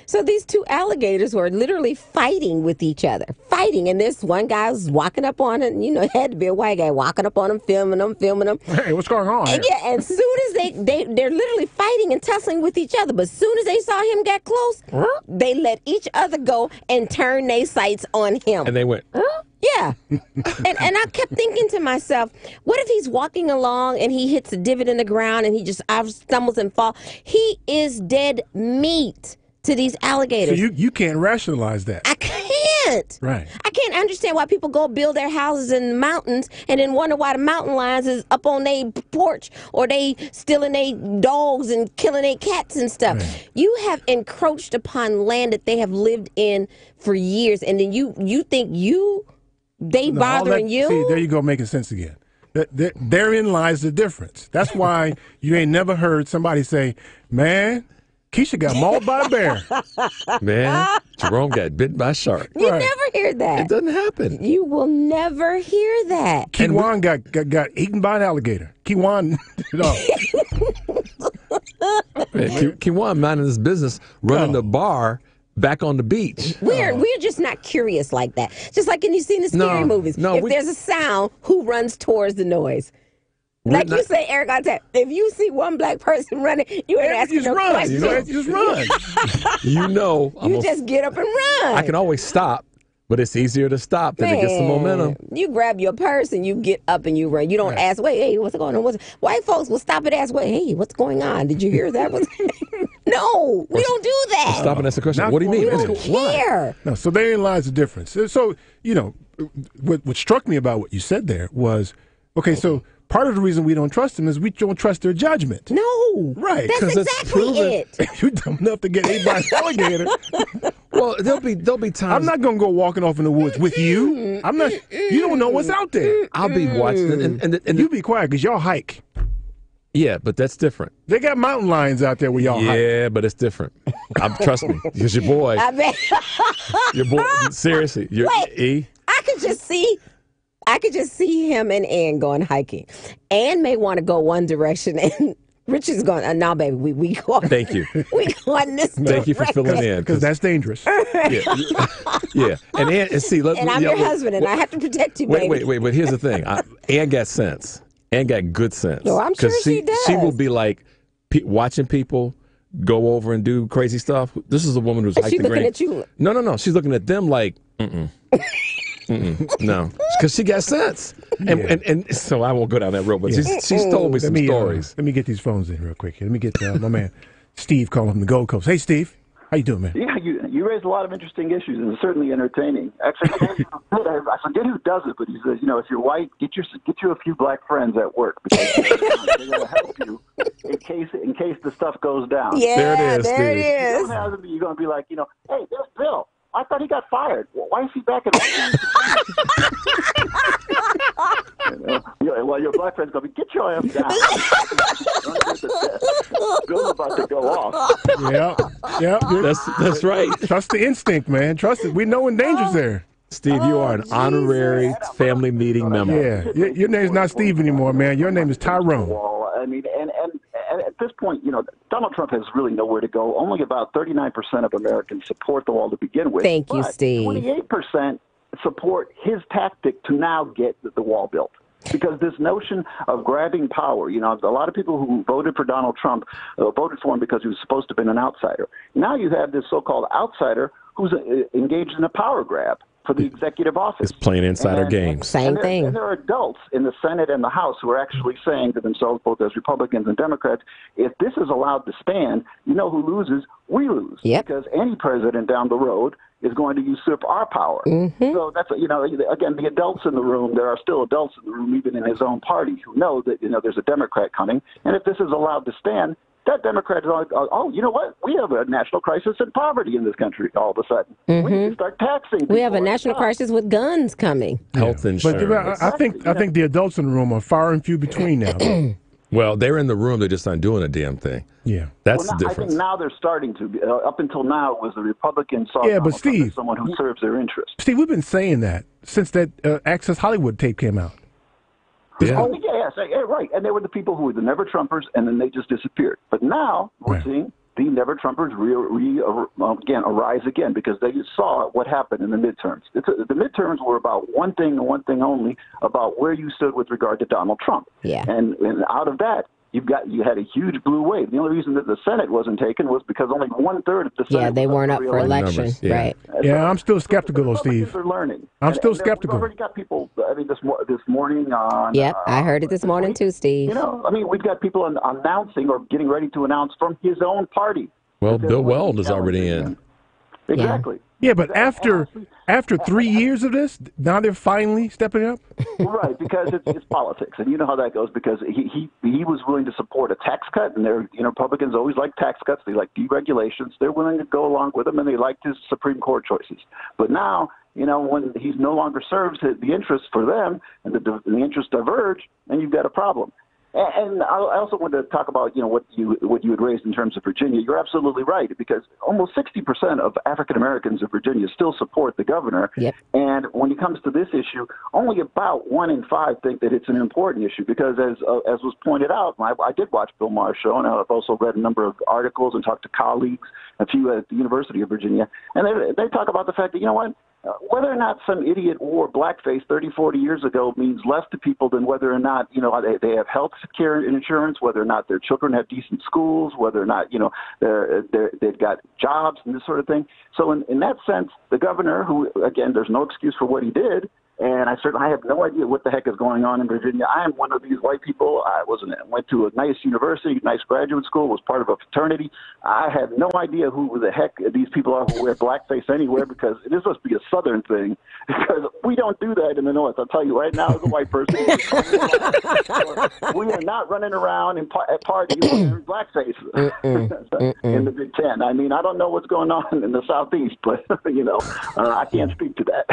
So these two alligators were literally fighting with each other. And this one guy was walking up on him, it had to be a white guy walking up on him, filming him. Hey, what's going on? And and as soon as they're literally fighting and tussling with each other, but as soon as they saw him get close, they let each other go and turn their sights on him. And they went, Yeah. and I kept thinking to myself, what if he's walking along and he hits a divot in the ground and he just stumbles and falls? He is dead meat to these alligators. So you can't rationalize that. I can't. Right. I can't understand why people go build their houses in the mountains and then wonder why the mountain lions is up on their porch or they stealing their dogs and killing their cats and stuff. Right. You have encroached upon land that they have lived in for years, and then you think they bothering you? See, there you go, making sense again. Therein lies the difference. That's why you ain't never heard somebody say, man, Keisha got mauled by a bear. Man, Jerome got bitten by a shark. You never hear that. It doesn't happen. You will never hear that. Kiwan got eaten by an alligator. Kiwan, Kiwan minding his business, running the bar back on the beach. We're just not curious like that. Just like when you see in the scary movies. If there's a sound, who runs towards the noise? Like you say, Eric, if you see one black person running, you ain't asking no questions. You just run. You just get up and run. I can always stop, but it's easier to stop than it gets the momentum. You grab your purse and you get up and you run. You don't ask, wait, hey, what's going on? White folks will stop and ask, wait, hey, what's going on? Did you hear that? No, we don't do that. Stop and ask the question. What do you mean? We don't care. No, so therein lies the difference. So, what struck me about what you said there was, okay, so part of the reason we don't trust them is we don't trust their judgment. No. Right. That's exactly it. You're dumb enough to get ate by an alligator. Well, there'll be times. I'm not going to go walking off in the woods with you. I'm not. You don't know what's out there. I'll be watching. And you be quiet because y'all hike. Yeah, but that's different. They got mountain lions out there where y'all hike. Yeah, but it's different. Trust me, because your boy. I bet. Your boy. Seriously, I could just see him and Ann going hiking. Ann may want to go one direction, and Rich is going, no, baby, we go. Thank you. We going this direction. Thank you for filling in. Because that's dangerous. Yeah. And see, and I'm your husband, and I have to protect you, baby. Wait. But here's the thing. Ann got sense. Ann got good sense. No, I'm sure she does. She will be like watching people go over and do crazy stuff. This is a woman who's hiking. She's looking at you. No. She's looking at them like, no, because she got sense, and so I won't go down that road. But she's told me some stories. Let me get these phones in real quick. Let me get my man Steve calling from the Gold Coast. Hey, Steve, how you doing, man? Yeah, you raised a lot of interesting issues, and it's certainly entertaining. Actually, I forget who does it, but he says, if you're white, get you a few black friends at work because they're going to help you in case the stuff goes down. Yeah, there it is. You're going to be like, hey, there's Bill. I thought he got fired. Why is he back in? Well, your black friend's going to be, get your ass down. Bill's about to go off. Yeah. That's right. Trust the instinct, man. Trust it. We know when danger's there. Steve, you are an honorary family meeting member. Yeah, your name's not Steve anymore, man. Your name is Tyrone. Well, I mean, and at this point, Donald Trump has really nowhere to go. Only about 39% of Americans support the wall to begin with. Thank you, Steve. 28% support his tactic to now get the wall built. Because this notion of grabbing power, a lot of people who voted for Donald Trump voted for him because he was supposed to have been an outsider. Now you have this so-called outsider who's engaged in a power grab for the executive office. It's playing insider games. Same thing. And there are adults in the Senate and the House who are actually saying to themselves, both as Republicans and Democrats, if this is allowed to stand, who loses? We lose. Yep. Because any president down the road is going to usurp our power. Mm-hmm. So that's, again, the adults in the room, there are still adults in the room, even in his own party, who know that, there's a Democrat coming. And if this is allowed to stand, that Democrat is like, oh, you know what? We have a national crisis in poverty in this country all of a sudden. We need to start taxing people. We have a national crisis with guns coming. Health insurance. But I think the adults in the room are far and few between now. Well, they're in the room. They're just not doing a damn thing. Yeah. That's the difference. I think now they're starting to. Up until now, it was the Republicans saw but Steve, someone who serves their interests. Steve, we've been saying that since that Access Hollywood tape came out. Yeah. Right. And they were the people who were the never Trumpers, and then they just disappeared. But now we're seeing the never Trumpers arise again because they saw what happened in the midterms. The midterms were about one thing and one thing only, about where you stood with regard to Donald Trump. Yeah. And out of that, you had a huge blue wave. The only reason that the Senate wasn't taken was because only 1/3 of the Senate. Yeah, they weren't up for election, right? Yeah, I'm still skeptical, though, Steve. They're learning. I'm still skeptical. We've already got people. This morning on. Yep, I heard it this morning too, Steve. We've got people announcing or getting ready to announce from his own party. Well, Bill Weld is already in. Exactly. Yeah, but after 3 years of this, now they're finally stepping up? Right, because it's politics, and you know how that goes, because he was willing to support a tax cut, and Republicans always like tax cuts, they like deregulations, they're willing to go along with them, and they liked his Supreme Court choices. But now, when he no longer serves the interests for them, and the interests diverge, then you've got a problem. And I also wanted to talk about, what you had raised in terms of Virginia. You're absolutely right, because almost 60% of African Americans in Virginia still support the governor. Yep. And when it comes to this issue, only about 1 in 5 think that it's an important issue, because as was pointed out, I did watch Bill Maher's show, and I've also read a number of articles and talked to colleagues, a few at the University of Virginia, and they talk about the fact that, whether or not some idiot wore blackface 30, 40 years ago means less to people than whether or not, they have health care insurance, whether or not their children have decent schools, whether or not, they've got jobs and this sort of thing. So in that sense, the governor, who, again, there's no excuse for what he did, and I have no idea what the heck is going on in Virginia. I am one of these white people. I went to a nice university, nice graduate school, was part of a fraternity. I have no idea who the heck these people are who wear blackface anywhere, because this must be a Southern thing, because we don't do that in the North. I'll tell you right now, as a white person, we are not running around at parties wearing blackface in the Big Ten. I mean, I don't know what's going on in the Southeast, but, I can't speak to that.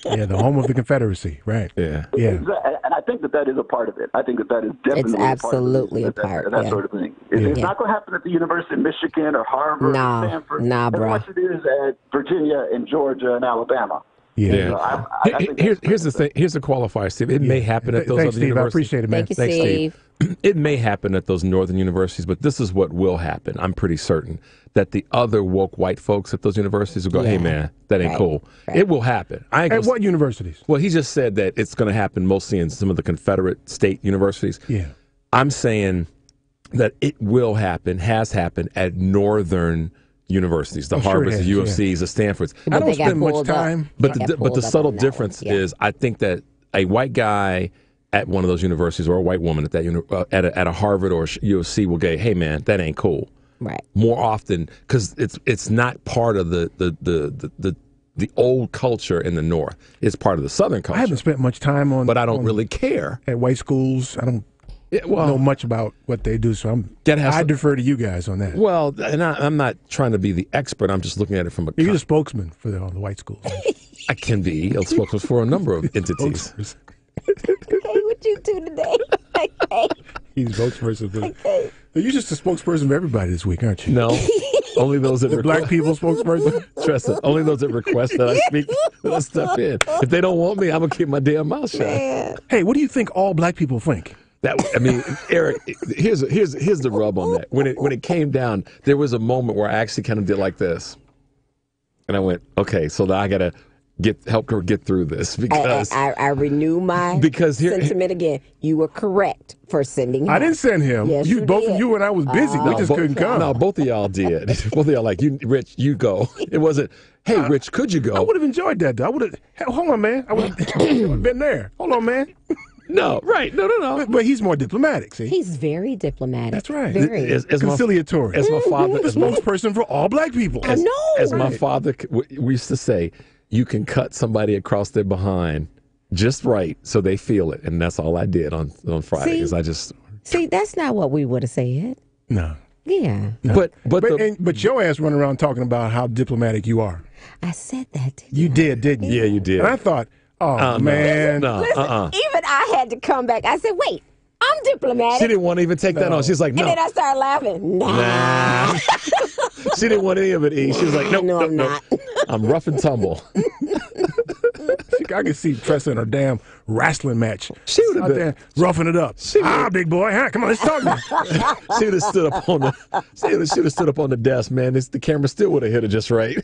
Yeah, the home of the Confederacy, right? Yeah. And I think that is a part of it. I think that is definitely absolutely a part of that sort of thing. It's not going to happen at the University of Michigan or Harvard or Stanford. Nah, bro. As much it is at Virginia and Georgia and Alabama. Yeah. I think here's the thing. Here's the qualifier, Steve. It may happen at those Thanks, other Steve. I universities. appreciate it, man. Thank you, Steve. It may happen at those northern universities, but this is what will happen. I'm pretty certain that the other woke white folks at those universities will go, hey, man, that ain't cool. Right. It will happen. At what universities? Well, he just said that it's going to happen mostly in some of the Confederate state universities. Yeah. I'm saying that it will happen, has happened at northern universities, the Harvards, the UFCs, the Stanfords. I don't spend much time. But the subtle difference is, I think that a white guy at one of those universities, or a white woman at that at a Harvard or UFC will go, hey, man, that ain't cool. Right. More often, because it's not part of the old culture in the North. It's part of the Southern culture. I haven't spent much time on, but I don't really care at white schools. I don't know much about what they do, so I defer to you guys on that. Well, and I'm not trying to be the expert. I'm just looking at it from a. You're a spokesman for the white schools. I can be a spokesman for a number of entities. Okay, what you do today? Okay. He's a spokesperson. Okay. You're just a spokesperson for everybody this week, aren't you? No, only those that the black people spokesperson. Trust it. Only those that request that I speak, that I step in. If they don't want me, I'm gonna keep my damn mouth shut. Man. Hey, what do you think all black people think? Eric, here's the rub on that. When it came down, there was a moment where I actually kind of did like this, and I went, okay, so now I gotta help her get through this, because I renew my sentiment again. You were correct for sending him. I didn't send him. Yes, both of you and I was busy. We just couldn't come. No, both of y'all did. Both of y'all like, Rich, you go. It wasn't, hey, Rich, could you go? I would have enjoyed that, though. I would have. Hold on, man. I would have been there. Hold on, man. No, right. No. But he's more diplomatic, see? He's very diplomatic. That's right. Very. Conciliatory. As my father. The spokesperson for all black people. I know. As my father, we used to say, you can cut somebody across their behind just right so they feel it. And that's all I did on Friday. See, that's not what we would have said. No. Yeah. No. But your ass running around talking about how diplomatic you are. I said that, didn't you? You did, didn't you? Yeah, you did. And I thought, man. No. Listen, even I had to come back. I said, wait, I'm diplomatic. She didn't want to even take that on. She's like, no. And then I started laughing. Nah. She didn't want any of it, E. She was like, no, I'm not. I'm rough and tumble. I could see Tressa in her damn wrestling match. She would have been roughing it up. Big boy, come on, let's talk now. She would have stood up on the desk, man. The camera still would have hit her just right.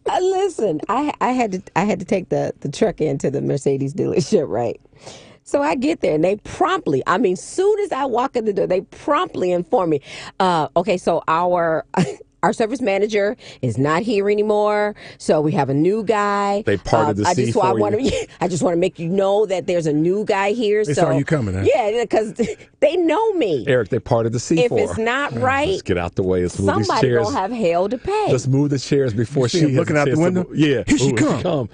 Listen, I had to take the truck into the Mercedes dealership, right? So I get there, and they promptly, soon as I walk in the door, they promptly inform me, okay, so our service manager is not here anymore, so we have a new guy. They parted the sea for you. I just want to make you know that there's a new guy here. They saw you coming, huh? Yeah, because they know me. Eric, they parted the sea for her. If it's not right, let's get out the way. Let's move these chairs. Somebody gonna have hell to pay. Let's move the chairs before she looking out the window. Yeah, here she come.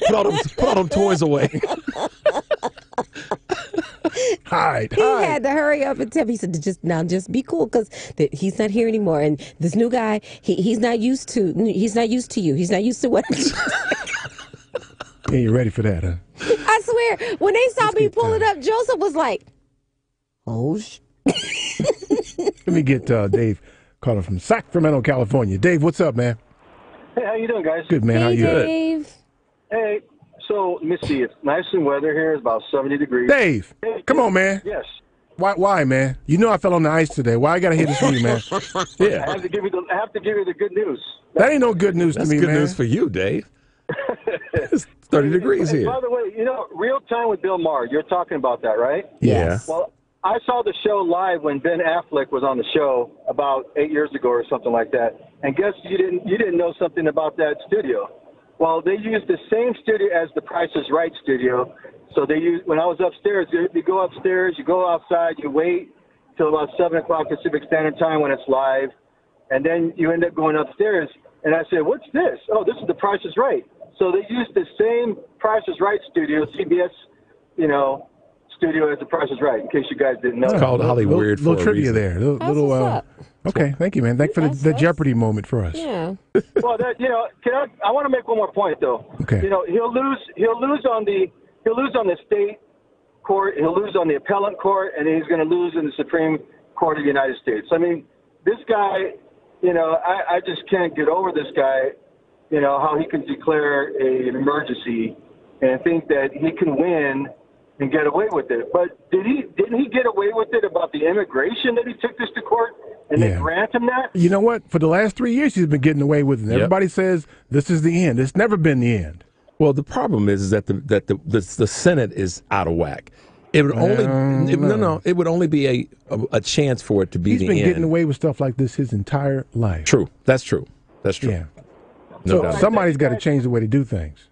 Put all them toys away. Hide. He had to hurry up and tell me. He said, just be cool, because he's not here anymore, and this new guy, he's not used to you. He's not used to what. You ain't ready for that, huh? I swear, when they saw me pull it up, Joseph was like, oh, Let me get Dave Carter from Sacramento, California. Dave, what's up, man? Hey, how you doing, guys? Good, man. How you doing? Dave. Hey, so let me see. It's nice and weather here. It's about 70 degrees. Dave, come on, man. Yes. Why, man? You know I fell on the ice today. Why I got to hear this from you, man? Yeah. I have to give you the good news. That ain't no good news to me, good man. news for you, Dave. It's 30 degrees Hey, here. by the way, Real Time with Bill Maher, you're talking about that, right? Yeah. Well, I saw the show live when Ben Affleck was on the show about 8 years ago or something like that. And guess you didn't know something about that studio. Well, they used the same studio as the Price is Right studio. So when I was upstairs, you go upstairs, you go outside, you wait till about 7 o'clock Pacific Standard Time when it's live, and then you end up going upstairs. And I said, "What's this?" "Oh, this is the Price is Right." So they used the same Price is Right studio, CBS, studio as the Price is Right. In case you guys didn't know, It's called Hollywood for little a trivia reason. there. Little. Okay, thank you, man. Thanks for the Jeopardy moment for us. Yeah. Well, I want to make one more point though. Okay. He'll lose on the state court, he'll lose on the appellate court, and he's going to lose in the Supreme Court of the United States. I mean, this guy, I just can't get over this guy. How he can declare an emergency and think that he can win and get away with it. But didn't he get away with it about the immigration that he took this to court and they grant him that? You know what? For the last 3 years, he's been getting away with it. Everybody says this is the end. It's never been the end. Well, the problem is that the Senate is out of whack. It would it would only be a chance for it to be the end. He's been getting away with stuff like this his entire life. True. That's true. Yeah. No so doubt. somebody's got to change the way they do things.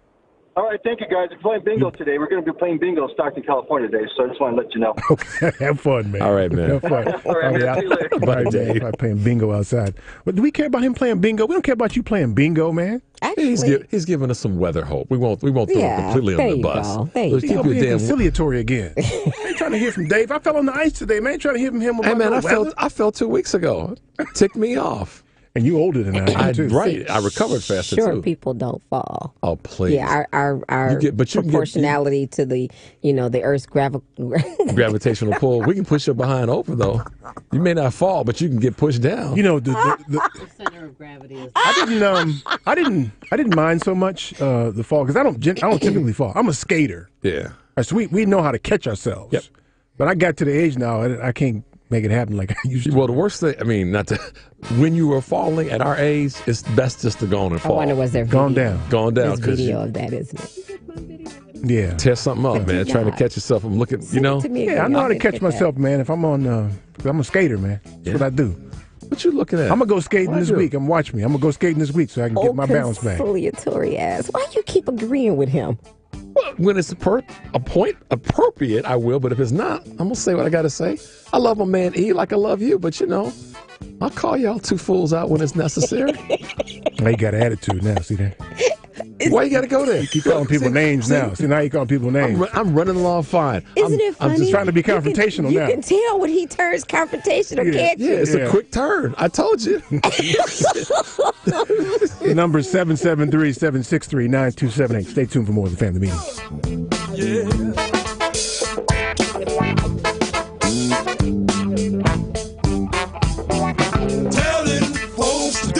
All right, thank you, guys. We're playing bingo today. We're going to be playing bingo in Stockton, California today, so I just want to let you know. Okay, have fun, man. All right, man. Have fun. All right, man. See you later. Bye, Dave. I'm playing bingo outside. But do we care about him playing bingo? We don't care about you playing bingo, man. Actually, he's giving us some weather hope. We won't throw him completely under the bus. Let's keep your damn conciliatory again. I ain't trying to hear from Dave. I fell on the ice today, man. Trying to hear from him about Hey, man, weather. I fell 2 weeks ago. Ticked me off. And you older than I am, too. Right. I recovered faster, short too. people don't fall. Oh, please. Yeah, our proportionality to the the Earth's gravitational pull. We can push your behind over, though. You may not fall, but you can get pushed down. The center of gravity is. I didn't mind so much the fall because I don't typically fall. I'm a skater. Yeah. So we know how to catch ourselves. Yep. But I got to the age now I can't make it happen like I used to. Well, the worst thing, when you were falling at our age, it's best just to go on and fall. I wonder was there gone down. There's video of that, isn't it? Yeah. Test something up, man. Trying to catch yourself. I'm looking, Yeah, I know how to catch myself, man. If I'm on, because I'm a skater, man. That's what I do. What you looking at? I'm going to go skating this week. Watch me. I'm going to go skating this week so I can get my balance back. Conciliatory ass. Why you keep agreeing with him? Well, when it's a point appropriate, I will. But if it's not, I'm going to say what I got to say. I love my man E like I love you, but I'll call y'all two fools out when it's necessary. Now you got an attitude now, see that? Why you got to go there? You keep calling people names now. See, now you calling people names. I'm running along fine. Isn't it funny? I'm just trying to be confrontational now. You can tell when he turns confrontational, can't you? Yeah, it's a quick turn. I told you. The number is 773-763-9278. Stay tuned for more of the Family Meeting.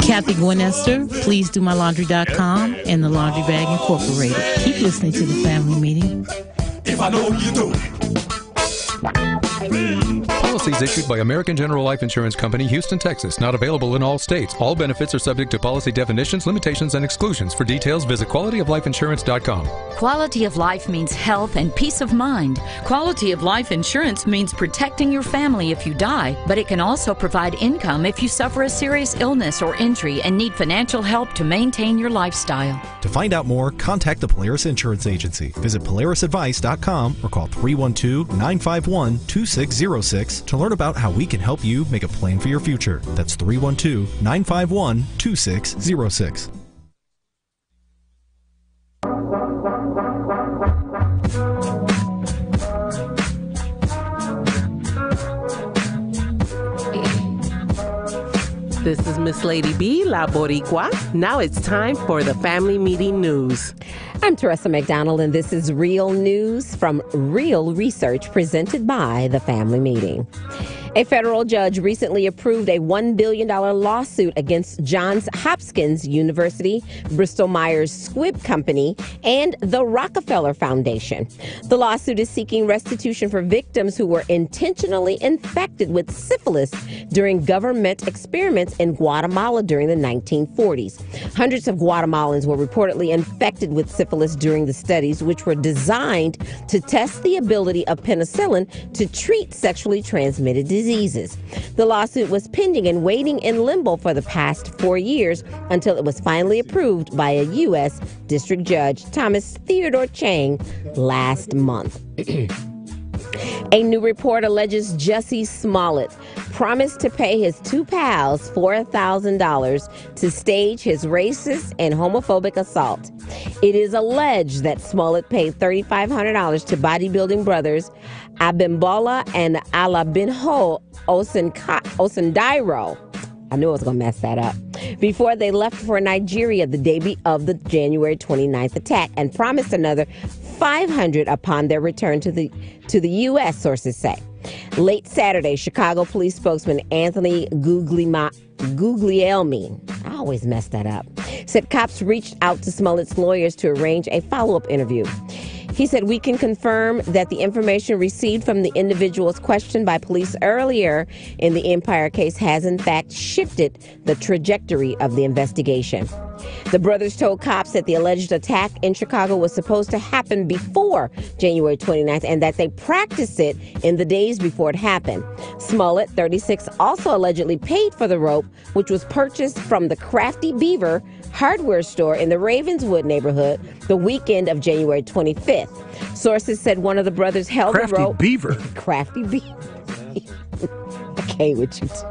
Kathy Gwynester, please do mylaundry.com and the Laundry Bag Incorporated. Keep listening to the Family Meeting. If I know you do. Policies issued by American General Life Insurance Company, Houston, Texas. Not available in all states. All benefits are subject to policy definitions, limitations, and exclusions. For details, visit qualityoflifeinsurance.com. Quality of life means health and peace of mind. Quality of life insurance means protecting your family if you die, but it can also provide income if you suffer a serious illness or injury and need financial help to maintain your lifestyle. To find out more, contact the Polaris Insurance Agency. Visit polarisadvice.com or call 312-951-2606 to learn about how we can help you make a plan for your future. That's 312-951-2606. This is Miss Lady B, La Boricua. Now it's time for the Family Meeting News. I'm Teresa McDonald, and this is Real News from Real Research presented by the Family Meeting. A federal judge recently approved a $1 billion lawsuit against Johns Hopkins University, Bristol-Myers Squibb Company, and the Rockefeller Foundation. The lawsuit is seeking restitution for victims who were intentionally infected with syphilis during government experiments in Guatemala during the 1940s. Hundreds of Guatemalans were reportedly infected with syphilis during the studies, which were designed to test the ability of penicillin to treat sexually transmitted diseases. The lawsuit was pending and waiting in limbo for the past 4 years until it was finally approved by a U.S. District Judge, Thomas Theodore Chang, last month. A new report alleges Jussie Smollett promised to pay his two pals $4,000 to stage his racist and homophobic assault. It is alleged that Smollett paid $3,500 to bodybuilding brothers Abimbola and Alabinho Osendairo. I knew I was going to mess that up. Before they left for Nigeria the day of the January 29th attack, and promised another $500 upon their return to the U.S., sources say. Late Saturday, Chicago police spokesman Anthony Guglielmi, I always mess that up, said cops reached out to Smollett's lawyers to arrange a follow-up interview. He said, "We can confirm that the information received from the individuals questioned by police earlier in the Empire case has in fact shifted the trajectory of the investigation." The brothers told cops that the alleged attack in Chicago was supposed to happen before January 29th and that they practiced it in the days before it happened. Smollett, 36, also allegedly paid for the rope, which was purchased from the Crafty Beaver hardware store in the Ravenswood neighborhood the weekend of January 25th. Sources said one of the brothers held the rope. Crafty Beaver. I can't with you too.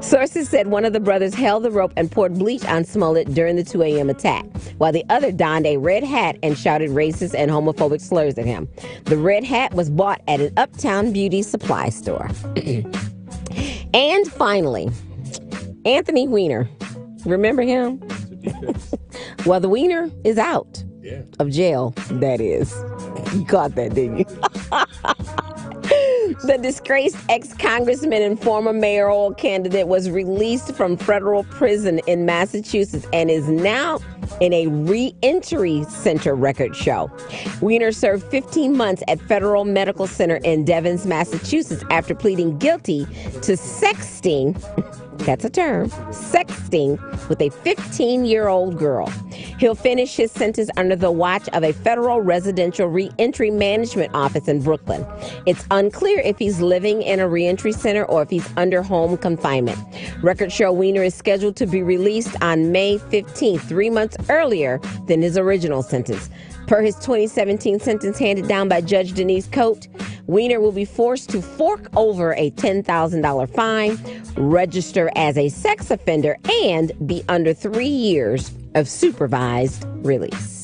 Sources said one of the brothers held the rope and poured bleach on Smollett during the 2 a.m. attack, while the other donned a red hat and shouted racist and homophobic slurs at him. The red hat was bought at an Uptown beauty supply store. And finally, Anthony Weiner. Remember him? Well, the Weiner is out of jail, that is. You caught that, didn't you? The disgraced ex-congressman and former mayoral candidate was released from federal prison in Massachusetts and is now in a re-entry center, record show. Weiner served 15 months at Federal Medical Center in Devens, Massachusetts after pleading guilty to sexting, that's a term, sexting with a 15-year-old girl. He'll finish his sentence under the watch of a federal residential reentry management office in Brooklyn. It's unclear if he's living in a reentry center or if he's under home confinement. Records show Weiner is scheduled to be released on May 15th, 3 months earlier than his original sentence. Per his 2017 sentence handed down by Judge Denise Coate, Weiner will be forced to fork over a $10,000 fine, register as a sex offender, and be under 3 years of supervised release.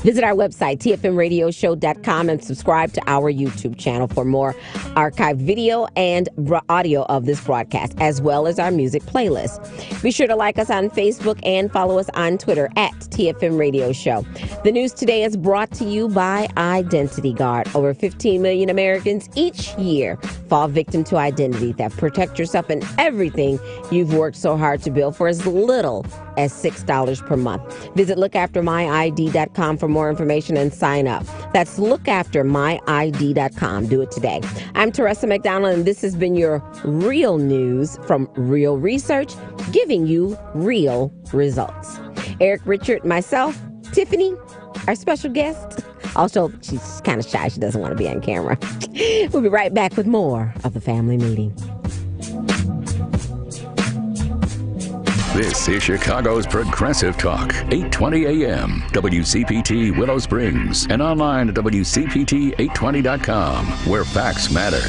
Visit our website, tfmradioshow.com, and subscribe to our YouTube channel for more archived video and audio of this broadcast, as well as our music playlist. Be sure to like us on Facebook and follow us on Twitter at TFM Radio Show. The news today is brought to you by Identity Guard. Over 15 million Americans each year fall victim to identity theft. Protect yourself and everything you've worked so hard to build for as little as $6 per month. Visit lookaftermyid.com for more information and sign up. That's lookaftermyid.com. Do it today. I'm Teresa McDonald, and this has been your Real News from Real Research, giving you real results. Eric, Richard, myself, Tiffany, our special guest. Also, she's kind of shy. She doesn't want to be on camera. We'll be right back with more of the Family Meeting. This is Chicago's Progressive Talk, 820 AM, WCPT Willow Springs, and online at WCPT820.com, where facts matter.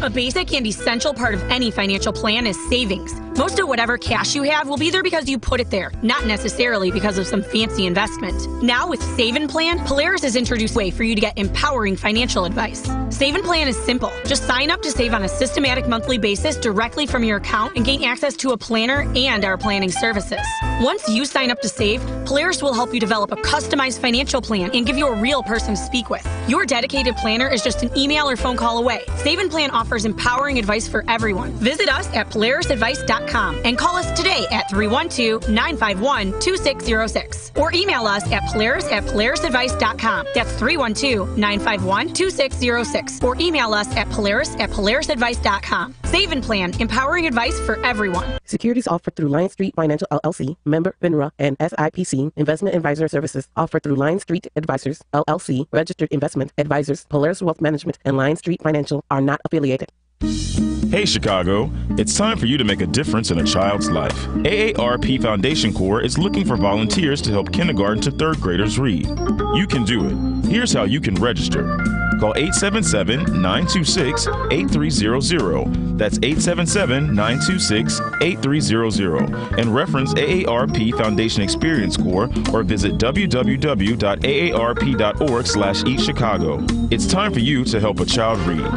A basic and essential part of any financial plan is savings. Most of whatever cash you have will be there because you put it there, not necessarily because of some fancy investment. Now with Save and Plan, Polaris has introduced a way for you to get empowering financial advice. Save and Plan is simple. Just sign up to save on a systematic monthly basis directly from your account and gain access to a planner and our planning services. Once you sign up to save, Polaris will help you develop a customized financial plan and give you a real person to speak with. Your dedicated planner is just an email or phone call away. Save and Plan offers empowering advice for everyone. Visit us at polarisadvice.com and call us today at 312-951-2606 or email us at polarisadvice.com. That's 312-951-2606 or email us at polarisadvice.com. Save and Plan, empowering advice for everyone. Securities offered through Lion Street Financial LLC, member FINRA and SIPC. Investment advisor services offered through Lion Street Advisors LLC, registered investment advisors. Polaris Wealth Management and Lion Street Financial are not affiliated. Hey Chicago, it's time for you to make a difference in a child's life. AARP Foundation Corps is looking for volunteers to help kindergarten to third graders read. You can do it. Here's how you can register. Call 877-926-8300. That's 877-926-8300. And reference AARP Foundation Experience Corps or visit www.aarp.org/eatchicago. It's time for you to help a child read.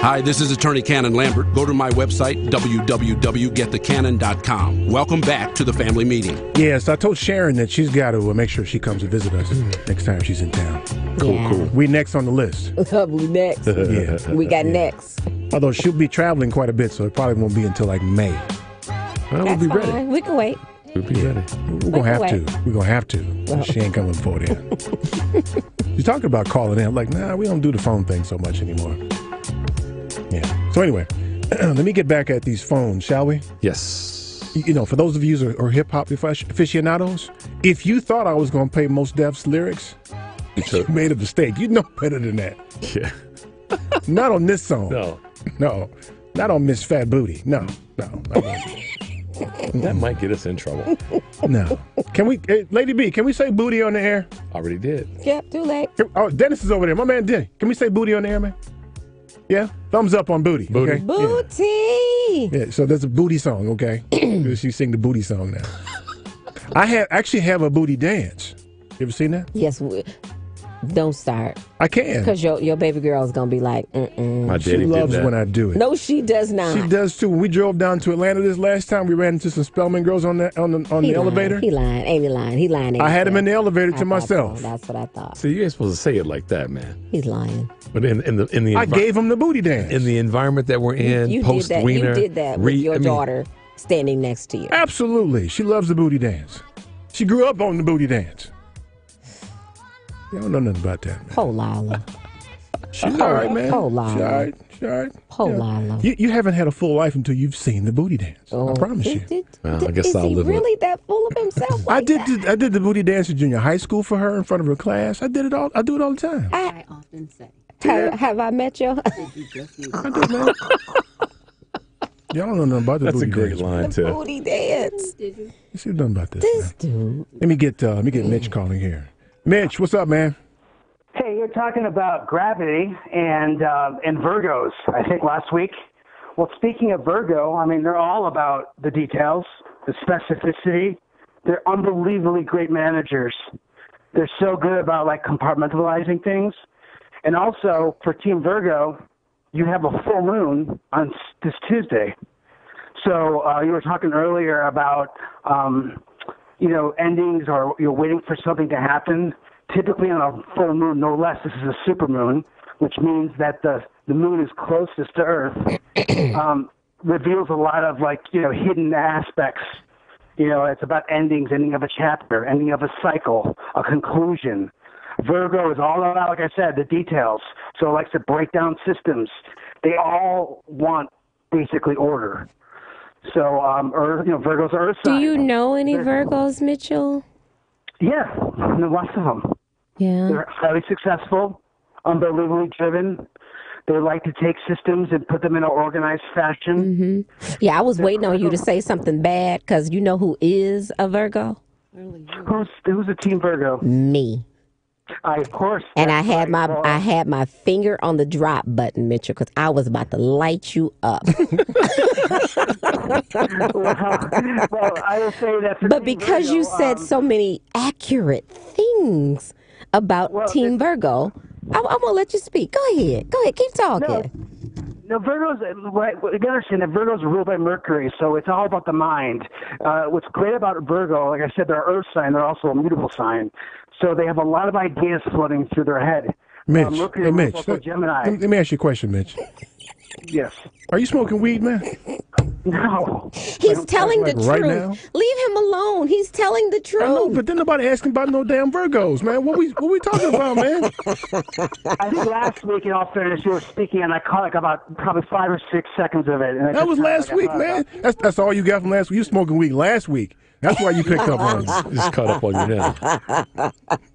Hi, this is Attorney Cannon Lambert. Go to my website, www.getthecannon.com. Welcome back to the family meeting. Yes, I told Sharon that she's got to make sure she comes to visit us next time she's in town. Cool. We next on the list. We next. Yeah. We got next. Although she'll be traveling quite a bit, so it probably won't be until like May. Well, we'll be ready. We can wait. We'll be ready. We're going to have to. We're going to have to. Well. She ain't coming before then. She's talking about calling in. I'm like, nah, we don't do the phone thing so much anymore. Yeah. So anyway, let me get back at these phones, shall we? Yes. You know, for those of you who are hip-hop aficionados, if you thought I was going to play Mos Def's lyrics, you made a mistake. You know better than that. Yeah. Not on this song. No. Not on Miss Fat Booty. No. That might get us in trouble. No. Can we, Lady B, can we say booty on the air? Already did. Yep, too late. Oh, Dennis is over there. My man Denny. Can we say booty on the air, man? Yeah? Thumbs up on booty. Booty. Okay? Booty. Yeah, so that's a booty song, okay? She sing the booty song now. I actually have a booty dance. You ever seen that? Yes. Don't start. I can. Because your baby girl is going to be like, My daddy She loves when I do it. No, she does not. She does too. When we drove down to Atlanta this last time, we ran into some Spelman girls on the elevator. He lying. Ain't he lying? He lying. I had him in the elevator to myself. So. That's what I thought. See, you ain't supposed to say it like that, man. He's lying. But in the I gave him the booty dance. In the environment that we're in, you post did that. Wiener, You did that with your daughter standing next to you. Absolutely. She loves the booty dance. She grew up on the booty dance. You don't know nothing about that, man. Oh, Lila. She's all right, man. Oh, Lila. She's all right. Oh, Lila. You haven't had a full life until you've seen the booty dance. I promise you. Well, I guess Is I'll he live really that full of himself? I did the booty dance in junior high school for her in front of her class. I do it all the time. I often say. Have I met you? I do, man. Y'all don't know nothing about the That's booty a great dance. line, too. Booty dance. You see nothing about this. This dude. Let me get Mitch calling here. Mitch, what's up, man? Hey, you're talking about gravity and Virgos, I think, last week. Well, speaking of Virgo, I mean, they're all about the details, the specificity. They're unbelievably great managers. They're so good about, like, compartmentalizing things. And also, for Team Virgo, you have a full moon on this Tuesday. So you were talking earlier about, endings or you're waiting for something to happen. Typically on a full moon, no less, this is a super moon, which means that the moon is closest to Earth, reveals a lot of, hidden aspects. It's about endings, ending of a chapter, ending of a cycle, a conclusion. Virgo is all about, like I said, the details. So it likes to break down systems. They all want, basically, order. So Virgos are Earth sign. Do you know any Virgos, Mitchell? Yeah, lots of them. Yeah. They're highly successful, unbelievably driven. They like to take systems and put them in an organized fashion. Mm-hmm. Yeah, I was waiting on you to say something bad because you know who is a Virgo? Who's a Team Virgo? Me. Of course. And I had my finger on the drop button, Mitchell, because I was about to light you up. well, I will say that. But because Virgo, you said so many accurate things about Team Virgo, I'm going to let you speak. Go ahead. Keep talking. No, Virgo's, you gotta understand that Virgo's ruled by Mercury, so it's all about the mind. What's great about Virgo, like I said, they're an earth sign, they're also a mutable sign. So they have a lot of ideas floating through their head. Mitch, Mercury hey, Mitch, also Gemini. let me ask you a question, Mitch. Yes. Are you smoking weed, man? No. He's telling the right truth. now? Leave him alone. He's telling the truth. I know, but then nobody asking about no damn Virgos, man. What we talking about, man? I think last week, in all fairness, you were speaking, and I caught like about probably 5 or 6 seconds of it. And that was last week, man. That's all you got from last week. You smoking weed last week. That's why you picked up on it. Just caught up on you now.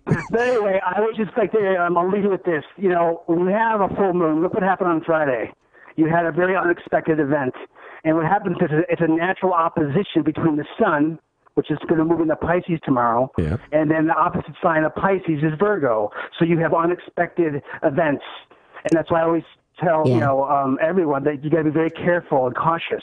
But anyway, I would just like to, I'll leave you with this. You know, when you have a full moon, look what happened on Friday. You had a very unexpected event. And what happens is it's a natural opposition between the sun, which is going to move into Pisces tomorrow, and then the opposite sign of Pisces is Virgo. So you have unexpected events. And that's why I always tell everyone that you got to be very careful and cautious.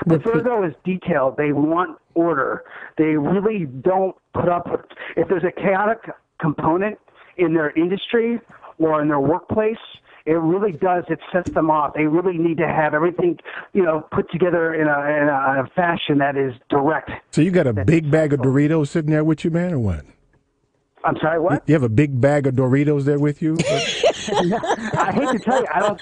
But Virgo is detailed. They want order. They really don't put up with, if there's a chaotic component in their industry or in their workplace, it really does. It sets them off. They really need to have everything, put together in a fashion that is direct. So you got a big bag of Doritos sitting there with you, man, or what? I'm sorry, what? You have a big bag of Doritos there with you? I hate to tell you, I don't.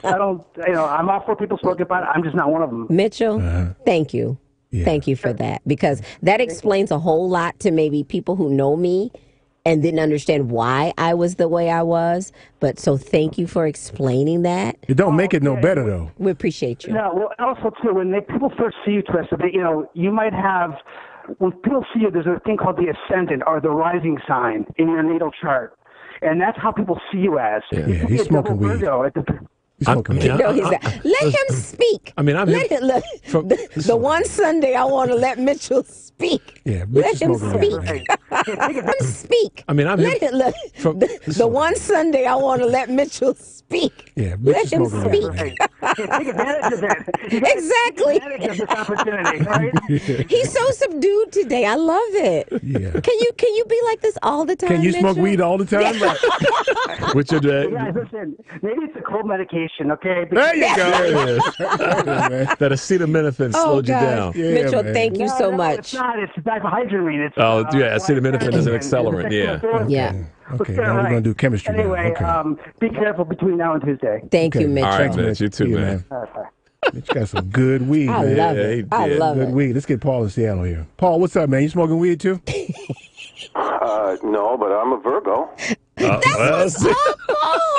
I'm all for people smoking pot. I'm just not one of them. Mitchell, thank you. Yeah. Thank you for that, because that explains a whole lot to maybe people who know me and didn't understand why I was the way I was. But so thank you for explaining that. It don't make it no better, though. We appreciate you. No, well, also, too, when people first see you, Teresa, you might have, when people see you, there's a thing called the ascendant or the rising sign in your natal chart. And that's how people see you as. Yeah, he's smoking weed. Let him speak. I mean, the one Sunday I want to let Mitchell speak. Yeah, let him speak. Let him speak. I mean, the one Sunday I want to let Mitchell speak. Yeah, let him speak. Take advantage of that. Exactly. Take advantage of this opportunity, right? He's so subdued today. I love it. Yeah. Can you be like this all the time? Can you Mitchell? smoke weed all the time? With your dad? Guys, listen. Maybe it's a cold medication, okay? There you go. There it is. That acetaminophen slowed you down. Yeah, Mitchell, thank you so much. It's not. It's diphenhydramine. Acetaminophen is an accelerant. Yeah. Okay, now we're going to do chemistry. Anyway, okay. Be careful between now and Tuesday. Thank you, Mitchell. All right, Mitch. You too, man. Mitch got some good weed, I man. love it. I love good it. weed. Let's get Paul in Seattle here. Paul, what's up, man? You smoking weed too? No, but I'm a Virgo. That's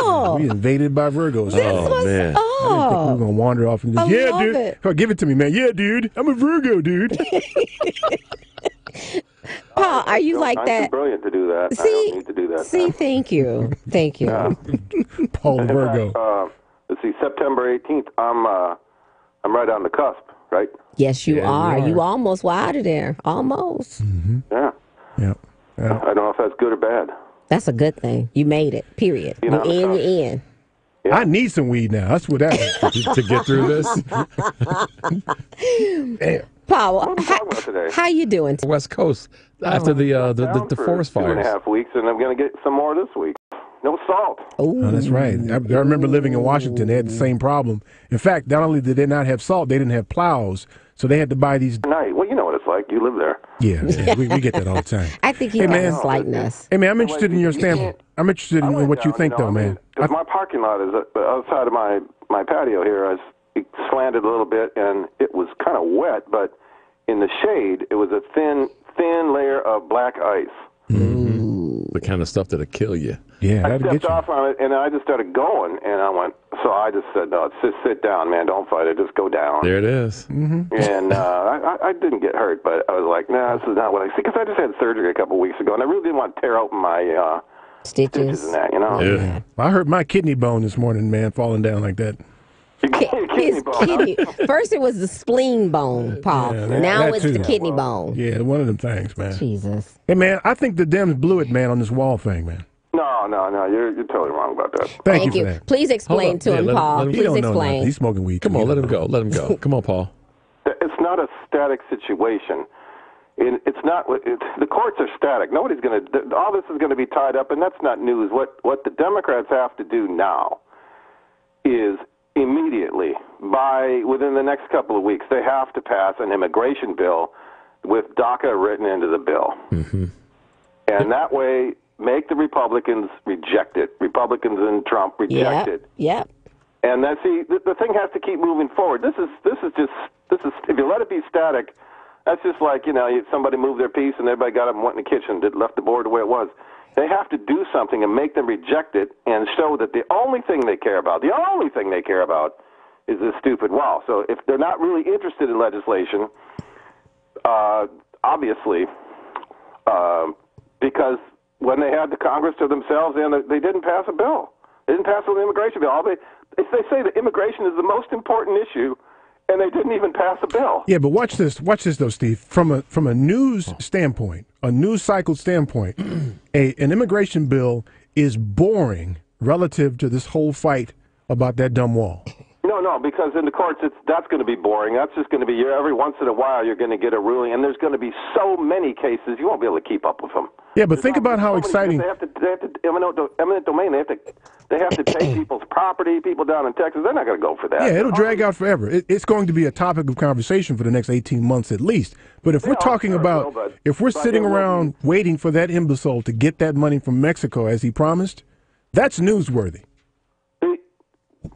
all. We invaded by Virgos. Man. I didn't think we were going to wander off and just, dude. It. Give it to me, man. Yeah, dude. I'm a Virgo, dude. Paul, are you like I'm that? too brilliant to do that. I don't need to do that. See, thank you. Thank you. Paul the Virgo. Let's see, September 18th, I'm right on the cusp, right? Yes, you are. You almost were out of there. Almost. Mm-hmm. Yeah. I don't know if that's good or bad. That's a good thing. You made it, period. You're in. Yeah. I need some weed now. That's what that is. To get through this. Damn. Paul, how you doing? West Coast after the forest fires. 2.5 weeks, and I'm going to get some more this week. No salt. Oh, that's right. I remember living in Washington. They had the same problem. In fact, not only did they not have salt, they didn't have plows. So they had to buy these. Well, you know what it's like. You live there. Yeah, we get that all the time. I think he's slightness. Hey, man, I'm interested in your standpoint. I'm interested in what you think, though, man. Because my parking lot is outside of my patio here. It slanted a little bit, and it was kind of wet, but in the shade, it was a thin layer of black ice. Mm-hmm. the kind of stuff that'll kill you. Yeah, I stepped off on it, and I just started going, and I just said, no, just sit down, man, don't fight it, just go down. There it is. Mm-hmm. And I didn't get hurt, but I was like, nah, this is not what I see, because I just had surgery a couple weeks ago, and I really didn't want to tear open my stitches and that, you know? Yeah. I hurt my kidney bone this morning, man, falling down like that. Kidney. First it was the spleen bone, Paul. Yeah, now that it's too. the kidney bone. Yeah, one of them things, man. Jesus. Hey, man, I think the Dems blew it, man, on this wall thing, man. No, you're totally wrong about that. Thank you for that. Please explain to him, Paul. He Please don't know explain. nothing. He's smoking weed. Come on, let him go. Let him go. Come on, Paul. It's not a static situation. It's not. The courts are static. Nobody's going to. All this is going to be tied up, and that's not news. What the Democrats have to do now is immediately, within the next couple of weeks, they have to pass an immigration bill with DACA written into the bill, and that way make the Republicans reject it. Republicans and Trump reject it. Yep. And the thing has to keep moving forward. This is if you let it be static. That's just like, somebody moved their piece and everybody got up and went in the kitchen, left the board the way it was. They have to do something and make them reject it and show that the only thing they care about is this stupid wall. So if they're not really interested in legislation, obviously, because when they had the Congress to themselves, they didn't pass a bill. They didn't pass an immigration bill. They say that immigration is the most important issue, and they didn't even pass a bill. Yeah, but watch this though, Steve. From a news standpoint, a news cycle standpoint, an immigration bill is boring relative to this whole fight about that dumb wall. No, because in the courts, that's going to be boring. That's just going to be every once in a while you're going to get a ruling, and there's going to be so many cases you won't be able to keep up with them. Yeah, but think about how exciting. They have to eminent domain. They have to take people's property. People down in Texas, they're not going to go for that. Yeah, it'll drag out forever. It's going to be a topic of conversation for the next 18 months at least. But if we're talking about, if we're sitting around waiting for that imbecile to get that money from Mexico as he promised, that's newsworthy.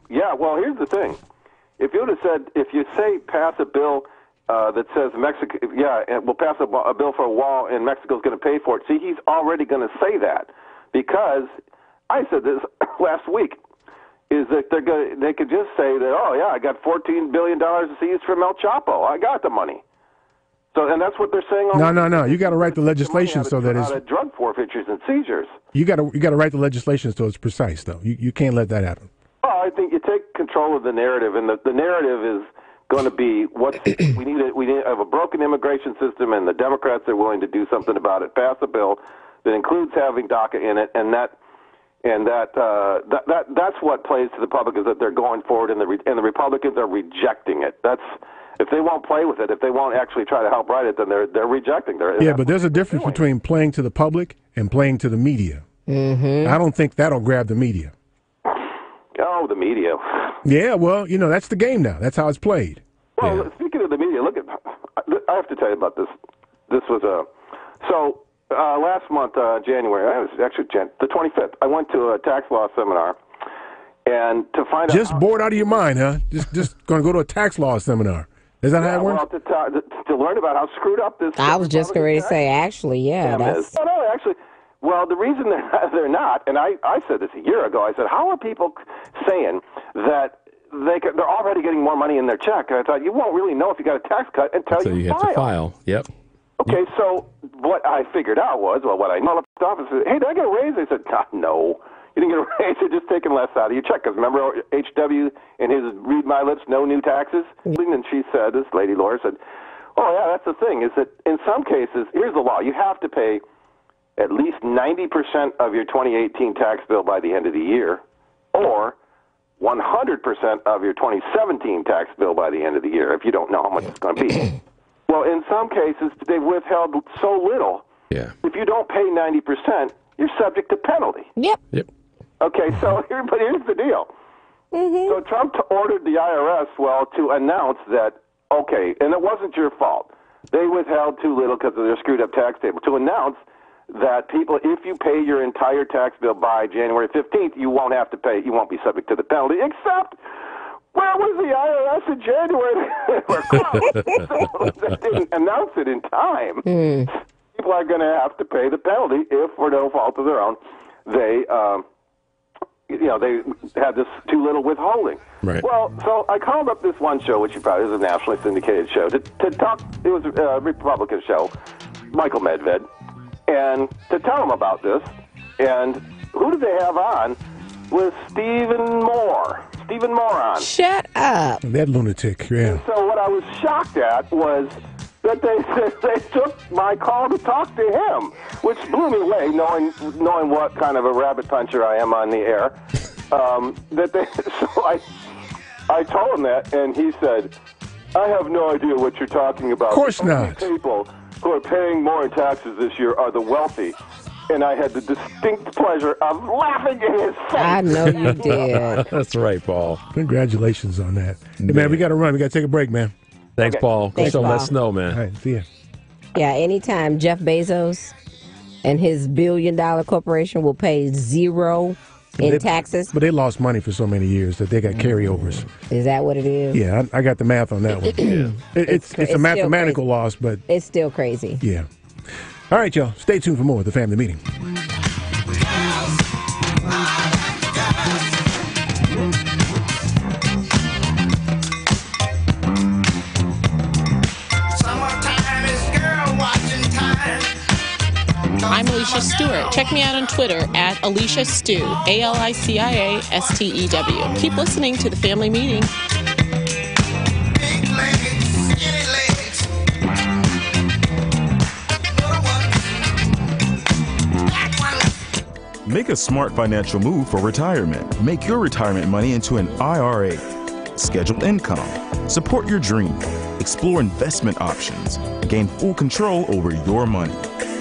Yeah, well, here's the thing. If you would have said, if you say pass a bill that says Mexico, we'll pass a bill for a wall and Mexico's going to pay for it. See, he's already going to say that because I said this last week, is that they could just say that, oh, yeah, I got $14 billion seized from El Chapo. I got the money. So, and that's what they're saying. No. You got to write the legislation so that it's drug forfeitures and seizures. You got to write the legislation so it's precise, though. You can't let that happen. Well, I think you take control of the narrative, and the narrative is going to be we need to have a broken immigration system, and the Democrats are willing to do something about it. Pass a bill that includes having DACA in it, and that's what plays to the public, is that they're going forward, and the Republicans are rejecting it. That's if they won't play with it, if they won't actually try to help write it, then they're rejecting it. Yeah, but there's a difference between playing to the public and playing to the media. Mm-hmm. I don't think that'll grab the media. Oh, the media. Yeah, well, that's the game now. That's how it's played. Well, Speaking of the media, I have to tell you about this. This was last month, January, it was actually the 25th, I went to a tax law seminar, and to find out... Just bored out of your mind, huh? Just going to go to a tax law seminar. Is that how it works? Well, to learn about how screwed up this... I was just going to say, actually, yeah. That's... No, actually... Well, the reason they're not, and I said this a year ago, I said, how are people saying that they're already getting more money in their check? And I thought, you won't really know if you got a tax cut until you have to file. Yep. Okay, so what I figured out was, what I know up at the office said, hey, did I get a raise? They said, no, you didn't get a raise. You're just taking less out of your check. Because remember HW and his read my lips, no new taxes? And she said, this lady Laura said, oh, yeah, that's the thing, is that in some cases, here's the law. You have to pay at least 90% of your 2018 tax bill by the end of the year, or 100% of your 2017 tax bill by the end of the year, if you don't know how much it's going to be. Well, in some cases, they've withheld so little. Yeah. If you don't pay 90%, you're subject to penalty. Yep. Okay, so here's the deal. Mm-hmm. So Trump ordered the IRS, to announce that, okay, and it wasn't your fault. They withheld too little because of their screwed up tax table. To announce that people, if you pay your entire tax bill by January 15th, you won't have to pay, you won't be subject to the penalty, except, where was the IRS in January? They didn't announce it in time. people are going to have to pay the penalty if, for no fault of their own, they they had this too little withholding. Right. Well, so I called up this one show, which you probably is a nationally syndicated show, to talk. It was a Republican show, Michael Medved, and to tell him about this. And who did they have on? Was Stephen Moore. Stephen Moore on. Shut up. That lunatic, yeah. And so what I was shocked at was that they took my call to talk to him, which blew me away, knowing what kind of a rabbit puncher I am on the air. I told him that, and he said, "I have no idea what you're talking about. Of course the only not. People who are paying more in taxes this year are the wealthy." And I had the distinct pleasure of laughing in his face. I know you did. That's right, Paul. Congratulations on that. Hey, man, we got to run. We got to take a break, man. Thanks, Paul. Thanks, So Paul. let us know, man. All right, see ya. Yeah, anytime Jeff Bezos and his billion-dollar corporation will pay zero in taxes. But they lost money for so many years that they got carryovers. Is that what it is? Yeah, I got the math on that one. It's a mathematical loss, but it's still crazy. yeah. All right, y'all. Stay tuned for more of the Family Meeting. I'm Alicia Stewart. Check me out on Twitter at Alicia Stew, ALICIASTEW. Keep listening to the Family Meeting. Make a smart financial move for retirement. Make your retirement money into an IRA. Schedule income. Support your dream. Explore investment options. Gain full control over your money.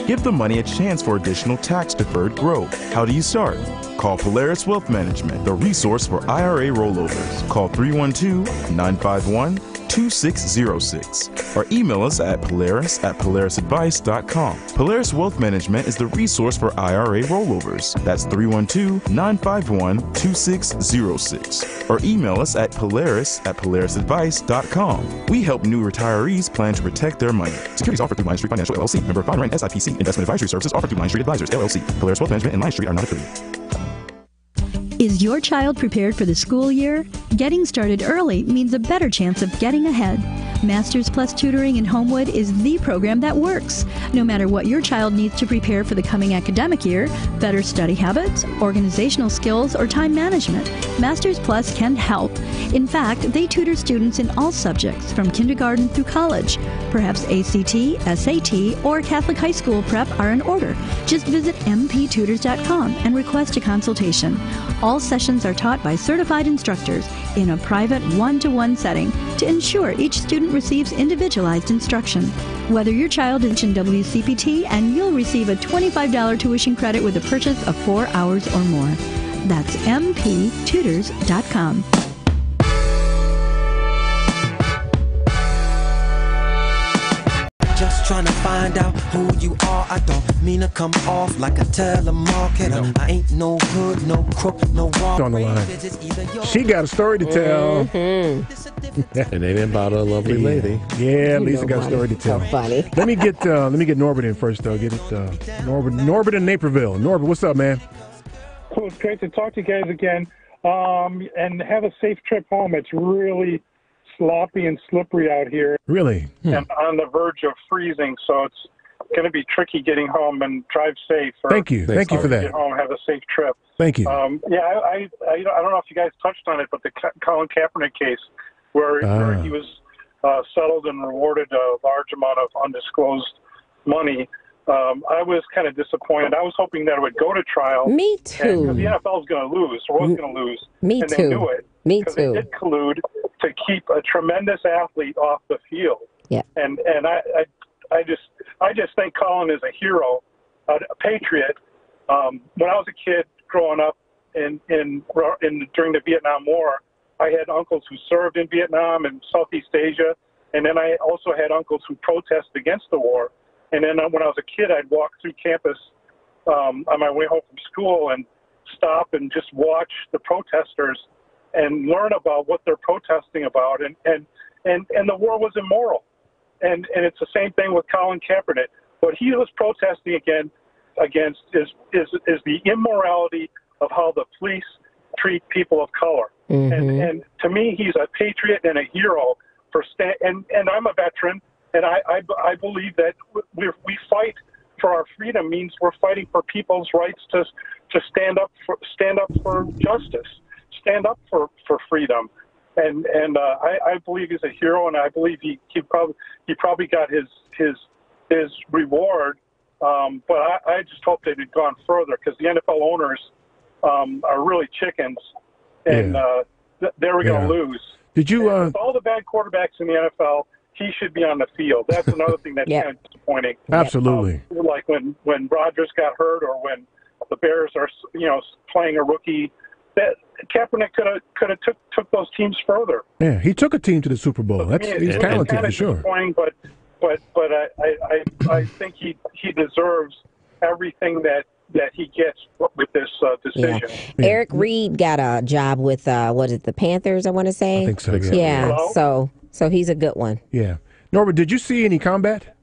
Give the money a chance for additional tax-deferred growth. How do you start? Call Polaris Wealth Management, the resource for IRA rollovers. Call 312-951-2606 or email us at polaris@polarisadvice.com. Polaris Wealth Management is the resource for IRA rollovers. That's 312-951-2606 or email us at polaris@polarisadvice.com. We help new retirees plan to protect their money. Securities offered through Line Street Financial LLC. Member FINRA SIPC. Investment advisory services offered through Line Street Advisors LLC. Polaris Wealth Management and Line Street are not affiliated. Is your child prepared for the school year? Getting started early means a better chance of getting ahead. Masters Plus Tutoring in Homewood is the program that works. No matter what your child needs to prepare for the coming academic year, better study habits, organizational skills, or time management, Masters Plus can help. In fact, they tutor students in all subjects from kindergarten through college. Perhaps ACT, SAT, or Catholic high school prep are in order. Just visit mptutors.com and request a consultation. All sessions are taught by certified instructors in a private one-to-one setting to ensure each student receives individualized instruction. Whether your child is in WCPT, and you'll receive a $25 tuition credit with a purchase of 4 hours or more. That's mptutors.com. Just trying to find out who you are. I don't mean to come off like a telemarketer. I ain't no hood, no crook, no wrong. On the line. She got a story to tell. And it ain't about a lovely lady. Yeah, Lisa got a story to tell. Funny. Let me get Norbert in first, though. Get it, Norbert in Naperville. Norbert, what's up, man? Cool. It's great to talk to you guys again. And have a safe trip home. It's really sloppy and slippery out here. Really? And on the verge of freezing, so it's going to be tricky getting home, and drive safe. Thank you. Thank you for that. Get home, have a safe trip. Thank you. I don't know if you guys touched on it, but the Colin Kaepernick case where he was settled and rewarded a large amount of undisclosed money. I was kind of disappointed. I was hoping that it would go to trial. Me too. Because the NFL is going to lose, or was going to lose. Me and too. they knew it. Me because too. They did collude to keep a tremendous athlete off the field. Yeah. And I just think Colin is a hero, a patriot. When I was a kid growing up during the Vietnam War, I had uncles who served in Vietnam and Southeast Asia, and then I also had uncles who protested against the war. And then when I was a kid, I'd walk through campus on my way home from school and stop and just watch the protesters and learn about what they're protesting about. And the war was immoral. And it's the same thing with Colin Kaepernick. What he was protesting against is the immorality of how the police treat people of color. And to me, he's a patriot and a hero and I'm a veteran, and I believe that we fight for our freedom means we're fighting for people's rights to stand up for justice, stand up for freedom. And I believe he's a hero, and I believe he probably got his reward. But I just hope they'd gone further, because the NFL owners are really chickens, and they were going to lose. Did you? With all the bad quarterbacks in the NFL, he should be on the field. That's another thing that's kind of disappointing. Absolutely. Like when Rodgers got hurt, or when the Bears are playing a rookie. That Kaepernick could have took those teams further. Yeah, he took a team to the Super Bowl. He's talented for sure. But I think he deserves everything that he gets with this decision. Yeah. Eric Reed got a job with the Panthers, I want to say. I think so. Yeah. So he's a good one. Yeah. Norbert, did you see any combat?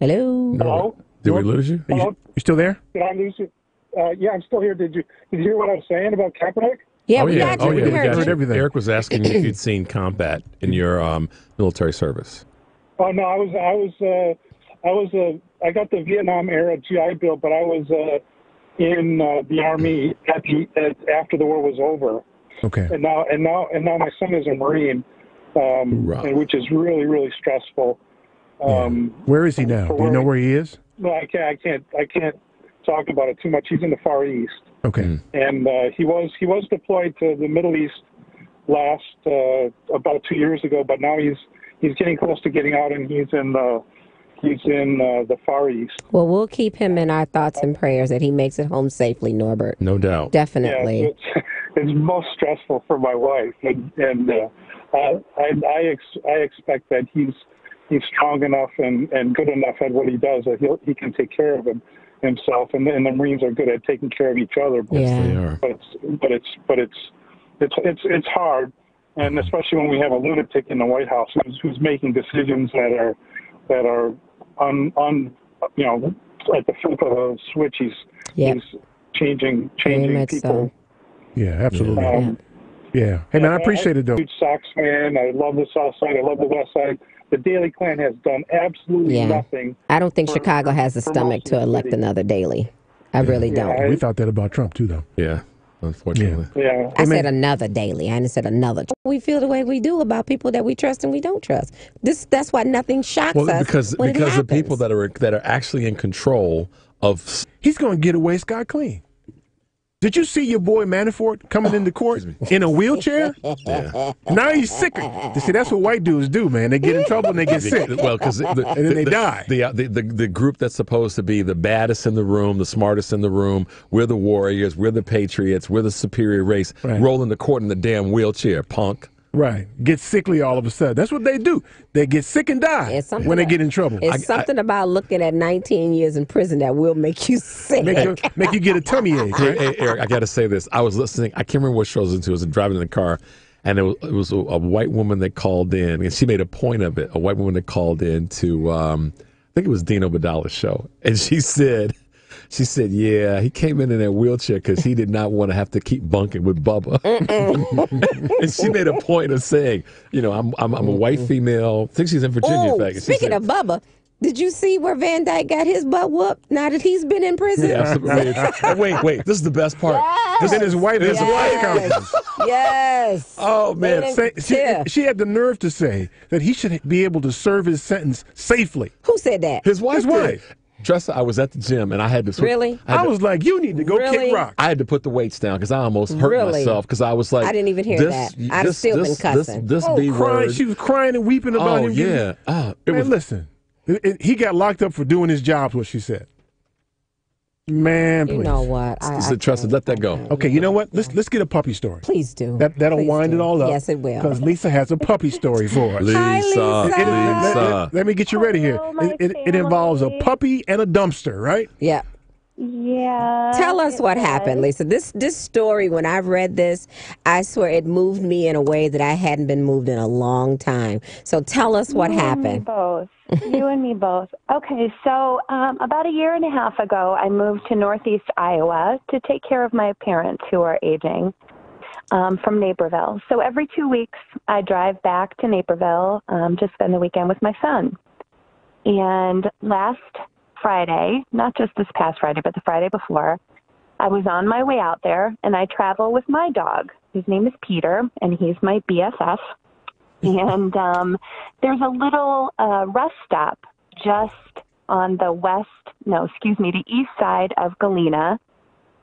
Hello. Hello. Did we lose you? Hello? You still there? Did I lose you? Yeah, I'm still here. Did you hear what I was saying about Kaepernick? Yeah, we got you. We heard everything. Eric was asking if you'd seen combat in your military service. Oh no, I got the Vietnam era GI Bill, but I was in the Army after the war was over. Okay. And now my son is a Marine, which is really, really stressful. Where is he now? Do you know where he is? No, I can't talk about it too much. He's in the Far East. Okay. And he was deployed to the Middle East last about 2 years ago, but now he's getting close to getting out, and he's in the Far East. Well, we'll keep him in our thoughts and prayers that he makes it home safely, Norbert. No doubt. Definitely. Yeah, it's most stressful for my wife, and I expect that he's strong enough and good enough at what he does that he can take care of himself, and the Marines are good at taking care of each other. Yes, they are. But it's hard, and especially when we have a lunatic in the White House who's making decisions that are at the flip of a switch. He's changing people. So. Yeah, absolutely. Yeah. Hey man, I appreciate it though. Huge Sox fan. I love the South Side. I love the West Side. The Daily Klan has done absolutely nothing. I don't think Chicago has the stomach to elect another Daily. I really don't. We thought that about Trump too, though. Yeah, unfortunately. Yeah. I said another Daily. I didn't said another. We feel the way we do about people that we trust and we don't trust. That's why nothing shocks us. Because the people that are actually in control of, he's going to get away scot clean. Did you see your boy Manafort coming into court in a wheelchair? Yeah. Now he's sicker. You see, that's what white dudes do, man. They get in trouble and they get sick. Well, because and then they die. The group that's supposed to be the baddest in the room, the smartest in the room, we're the warriors, we're the patriots, we're the superior race, roll into court in the damn wheelchair, punk. Right. Get sickly all of a sudden. That's what they do. They get sick and die when they get in trouble. It's something about looking at 19 years in prison that will make you sick. Make you get a tummy ache. Right? Hey, Eric, I got to say this. I was listening. I can't remember what show I was into. I was driving in the car, and it was a white woman that called in, and she made a point of it. A white woman that called in to, I think it was Dino Badala's show, and she said, yeah, he came in that wheelchair because he did not want to have to keep bunking with Bubba. And she made a point of saying, I'm a white female. I think she's in Virginia. In fact. Speaking of Bubba, did you see where Van Dyke got his butt whooped now that he's been in prison? Yeah, absolutely. Wait, this is the best part. Yes. Then his wife is a press conference. Yes. Oh, man. She had the nerve to say that he should be able to serve his sentence safely. Who said that? His wife. Trust, I was at the gym and I had to. Really? I was like, you need to go kick rock. I had to put the weights down because I almost hurt myself because I was like, I didn't even hear that. I'd have still been cussing. This B-word. She was crying and weeping about him. Yeah. Listen, he got locked up for doing his job, what she said. Man, please. You know what? Trust it. Let that go. Okay, you know what? Let's get a puppy story. Please do. That'll wind it all up. Yes, it will. Because Lisa has a puppy story for us. Lisa. Let me get you ready here. It involves a puppy and a dumpster, right? Yeah. Yeah. Tell us what happened, Lisa. This story, when I read this, I swear it moved me in a way that I hadn't been moved in a long time. So tell us what happened. You and me both. Okay, so about a year and a half ago, I moved to Northeast Iowa to take care of my parents who are aging from Naperville. So every 2 weeks, I drive back to Naperville to spend the weekend with my son. And last Friday, not just this past Friday, but the Friday before, I was on my way out there, and I travel with my dog. His name is Peter, and he's my BFF. And there's a little rest stop just on the east side of Galena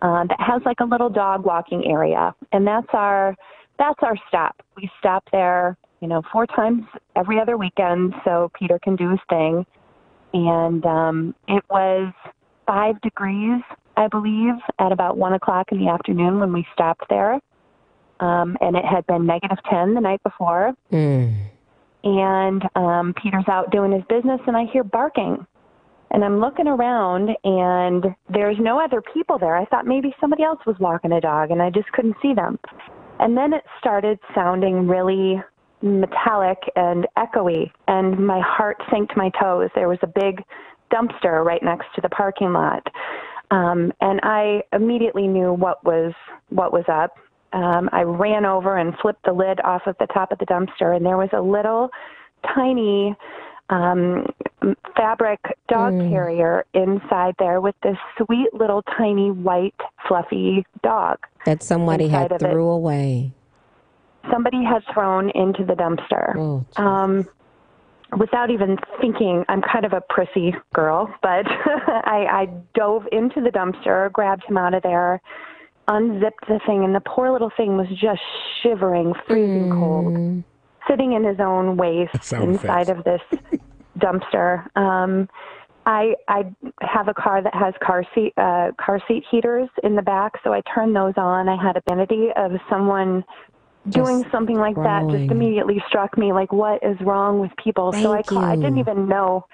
that has like a little dog walking area, and that's our stop. We stop there, 4 times every other weekend, so Peter can do his thing. And it was 5 degrees, I believe, at about 1 o'clock in the afternoon when we stopped there. And it had been -10 the night before. And Peter's out doing his business, and I hear barking. And I'm looking around, and there's no other people there. I thought maybe somebody else was walking a dog, and I just couldn't see them. And then it started sounding really metallic and echoey, and my heart sank to my toes. There was a big dumpster right next to the parking lot. And I immediately knew what was up. I ran over and flipped the lid off of the top of the dumpster, and there was a little tiny fabric dog carrier inside there with this sweet little tiny white fluffy dog that somebody had threw away. Somebody had thrown into the dumpster. Without even thinking, I'm kind of a prissy girl, but I dove into the dumpster, grabbed him out of there, unzipped the thing, and the poor little thing was just shivering, freezing cold, sitting in his own waste inside of this dumpster. I have a car that has car seat heaters in the back, so I turned those on. I had a vanity of someone doing something like that just immediately struck me, like, what is wrong with people? So I didn't even know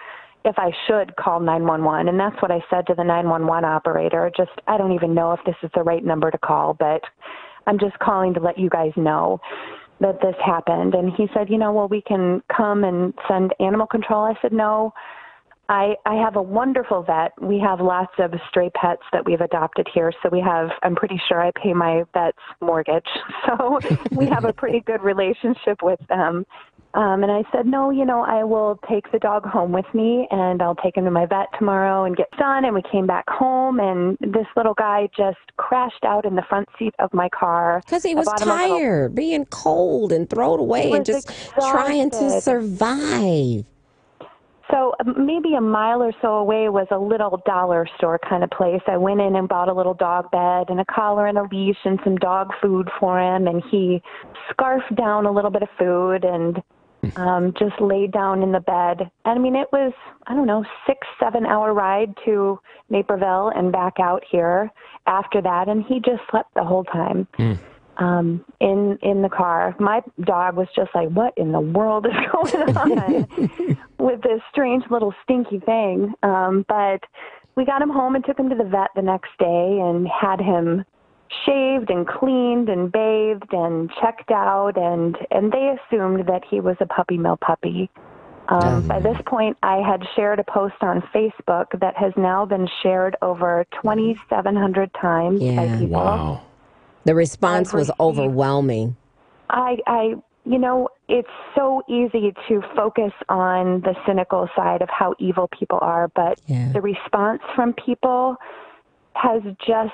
if I should call 911, and that's what I said to the 911 operator. I don't even know if this is the right number to call, but I'm just calling to let you guys know that this happened. And he said, well, we can come and send animal control. I said, no. I have a wonderful vet. We have lots of stray pets that we've adopted here. So I'm pretty sure I pay my vet's mortgage. So we have a pretty good relationship with them. And I said, no, I will take the dog home with me, and I'll take him to my vet tomorrow and get done. And we came back home, and this little guy just crashed out in the front seat of my car. Because he was tired, being cold and thrown away and just trying to survive. So maybe a mile or so away was a little dollar store kind of place. I went in and bought a little dog bed and a collar and a leash and some dog food for him. And he scarfed down a little bit of food and just laid down in the bed. And I mean, it was, 6-7 hour ride to Naperville and back out here after that. And he just slept the whole time. In the car. My dog was just like, what in the world is going on with this strange little stinky thing? But we got him home and took him to the vet the next day and had him shaved and cleaned and bathed and checked out, and they assumed that he was a puppy mill puppy. By this point, I had shared a post on Facebook that has now been shared over 2,700 times by people. Wow. The response was overwhelming. It's so easy to focus on the cynical side of how evil people are, but the response from people has just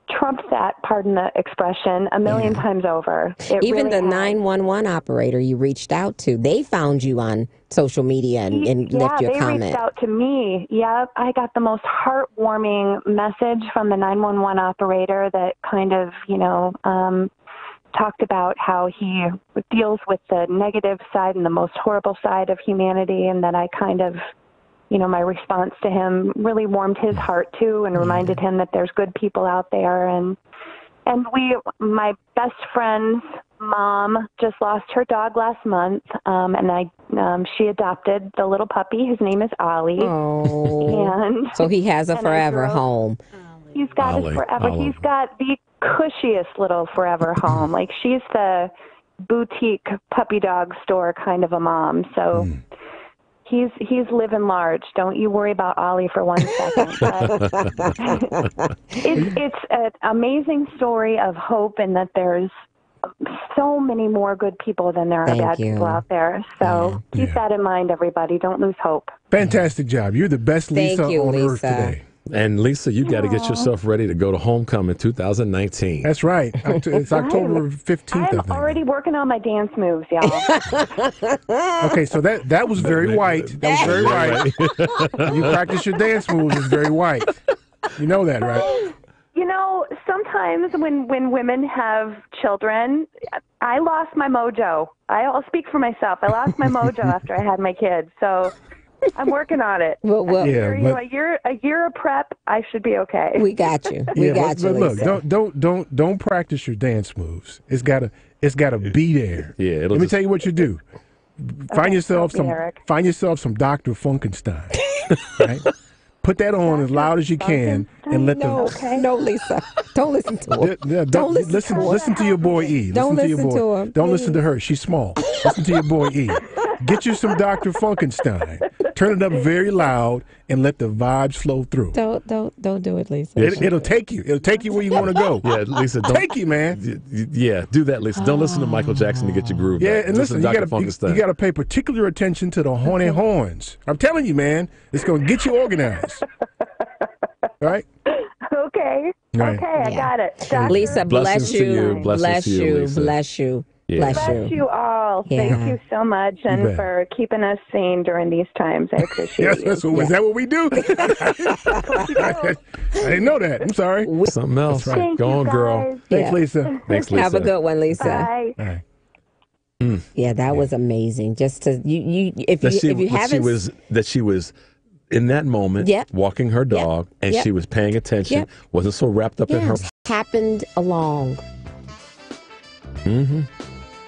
trumped that, pardon the expression, a million times over. Even the 911 operator you reached out to, they found you on social media and left your comment. Yeah, they reached out to me. Yeah, I got the most heartwarming message from the 911 operator that kind of, talked about how he deals with the negative side and the most horrible side of humanity, and that I kind of, my response to him really warmed his heart too, and reminded him that there's good people out there. And my best friends, mom just lost her dog last month, and she adopted the little puppy. His name is Ollie. Oh. And so he has a forever home. He's got Ollie, his forever. Ollie. He's got the cushiest little forever home. Like, she's the boutique puppy dog store kind of a mom. So he's living large. Don't you worry about Ollie for 1 second. But it's an amazing story of hope, and that there's so many more good people than there are bad people out there. So keep that in mind, everybody. Don't lose hope. Fantastic job. You're the best Lisa on earth today. And Lisa, you got to get yourself ready to go to Homecoming 2019. That's right. It's October 15th. I'm already working on my dance moves, y'all. Okay, so that was very white. That was very white. You practice your dance moves. It's very white. You know that, right? You know, sometimes when women have children, I lost my mojo. I'll speak for myself. I lost my mojo after I had my kids. So I'm working on it. Well, a year of prep, I should be okay. We got you. We got you. But look, don't practice your dance moves. It's gotta be there. Yeah. Let me tell you what you do. Find yourself some Dr. Funkenstein. Right? Put that on as loud as you can and let them. No, Lisa. Don't listen to him. Don't listen to your boy E. Don't listen to him. Don't listen to her. She's small. Listen to your boy E. Get you some Dr. Funkenstein. Turn it up very loud and let the vibes flow through. Don't do it, Lisa. It'll take you. It'll take you where you want to go. Yeah, Lisa. Take you, man. Yeah, do that, Lisa. Don't listen to Michael Jackson to get your groove Yeah, back. and listen, you got to pay particular attention to the horny horns. I'm telling you, man, it's going to get you organized. Right? Okay. Right. Okay, I got it. Doctor. Lisa, bless you. Bless you. Bless you. Yeah. Bless you all. Yeah. Thank you so much, and for keeping us sane during these times. I appreciate you. Is that what we do? I didn't know that. I'm sorry. Something else. That's right. Go on, girl. Thanks, Lisa. Thanks, Lisa. Have a good one, Lisa. Bye. Yeah, that was amazing. Just to that she was in that moment walking her dog and she was paying attention, wasn't so wrapped up in her. Happened along. Mm-hmm.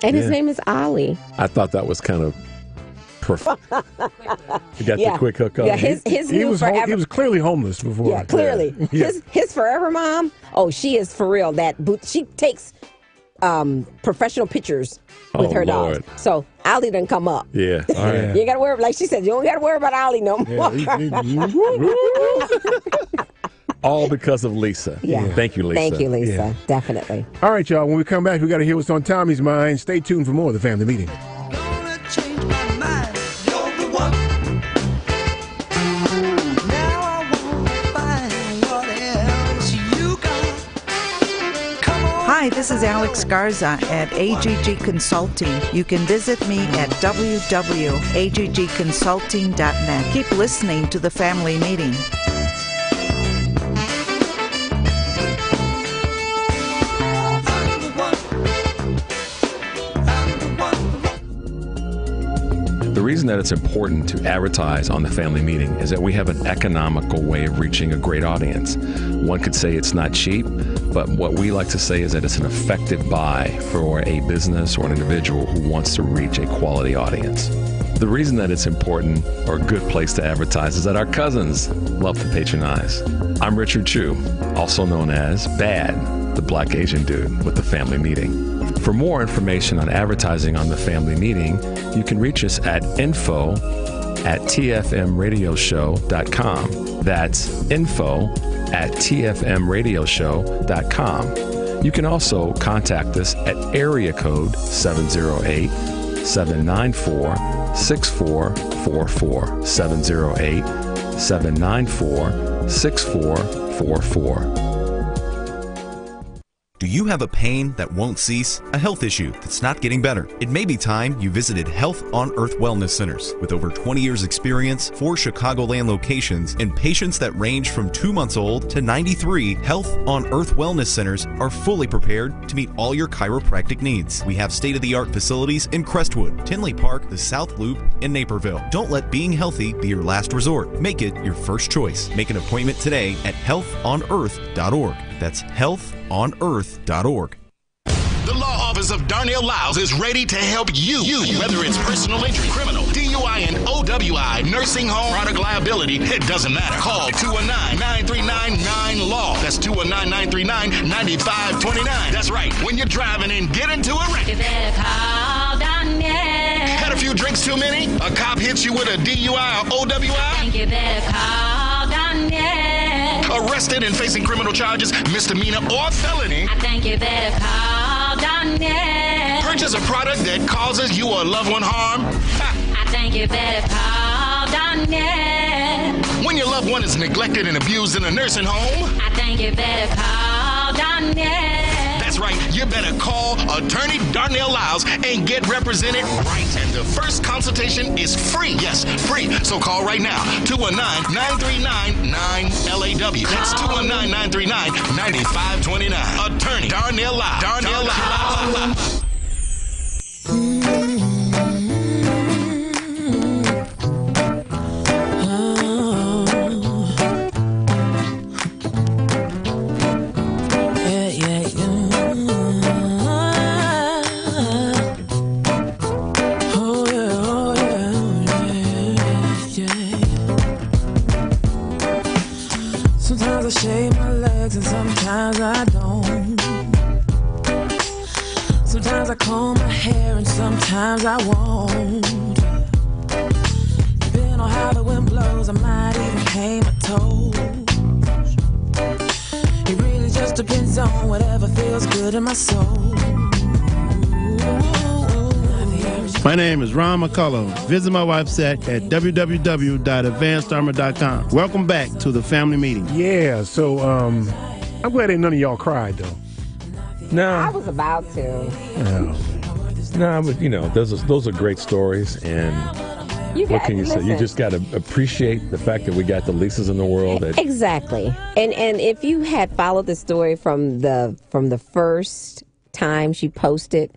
And his name is Ollie. I thought that was kind of perfect. You got the quick hook up. Yeah, he was clearly homeless before. Yeah, clearly. Yeah. His forever mom, she is for real. She takes professional pictures with her dog. So Ollie doesn't come up. Yeah. All right. You ain't got to worry, like she said, you don't got to worry about Ollie no more. All because of Lisa. Yeah. Thank you, Lisa. Thank you, Lisa. Yeah. Definitely. All right, y'all. When we come back, we got to hear what's on Tommy's mind. Stay tuned for more of the Family Meeting. Hi, this is Alex Garza at AGG Consulting. You can visit me at www.aggconsulting.net. Keep listening to the Family Meeting. The reason that it's important to advertise on the Family Meeting is that we have an economical way of reaching a great audience. One could say it's not cheap, but what we like to say is that it's an effective buy for a business or an individual who wants to reach a quality audience. The reason that it's important or a good place to advertise is that our cousins love to patronize. I'm Richard Chu, also known as Bad, the Black Asian dude with the Family Meeting. For more information on advertising on the Family Meeting, you can reach us at info@tfmradioshow.com. That's info@tfmradioshow.com. You can also contact us at area code 708-794-6444, 708-794-6444. Do you have a pain that won't cease? A health issue that's not getting better? It may be time you visited Health on Earth Wellness Centers. With over 20 years experience, 4 Chicagoland locations, and patients that range from 2 months old to 93, Health on Earth Wellness Centers are fully prepared to meet all your chiropractic needs. We have state-of-the-art facilities in Crestwood, Tinley Park, the South Loop, and Naperville. Don't let being healthy be your last resort. Make it your first choice. Make an appointment today at healthonearth.org. That's healthonearth.org. The law Office of Darnell Lyles is ready to help you. Whether it's personal injury, criminal, DUI, and OWI, nursing home, product liability, it doesn't matter. Call 219-939-9LAW. That's 219-939-9529. That's right. When you're driving and get into a wreck. You better call Darnell. Had a few drinks too many? A cop hits you with a DUI or OWI? I think you better call Darnell. Arrested and facing criminal charges, misdemeanor or felony? I think you better call Darnell. Purchase a product that causes you or a loved one harm? I think you better call Darnell. When your loved one is neglected and abused in a nursing home? I think you better call Darnell. That's right, you better call Attorney Darnell Lyles and get represented right. And the first consultation is free. Yes, free. So call right now. 219-939-9LAW. That's 219-939-9529. Attorney Darnell Lyles. Darnell Lyles. Sometimes I shave my legs and sometimes I don't. Sometimes I comb my hair and sometimes I won't. Depending on how the wind blows, I might even paint my toes. It really just depends on whatever feels good in my soul. My name is Ron McCullough. Visit my website at www.advancedarmor.com. Welcome back to the family meeting. Yeah, so I'm glad ain't none of y'all cried, though. No. I was about to. No, but those are great stories, and what can you say? You just got to appreciate the fact that we got the Lisas in the world. Exactly, and if you had followed the story from the first time she posted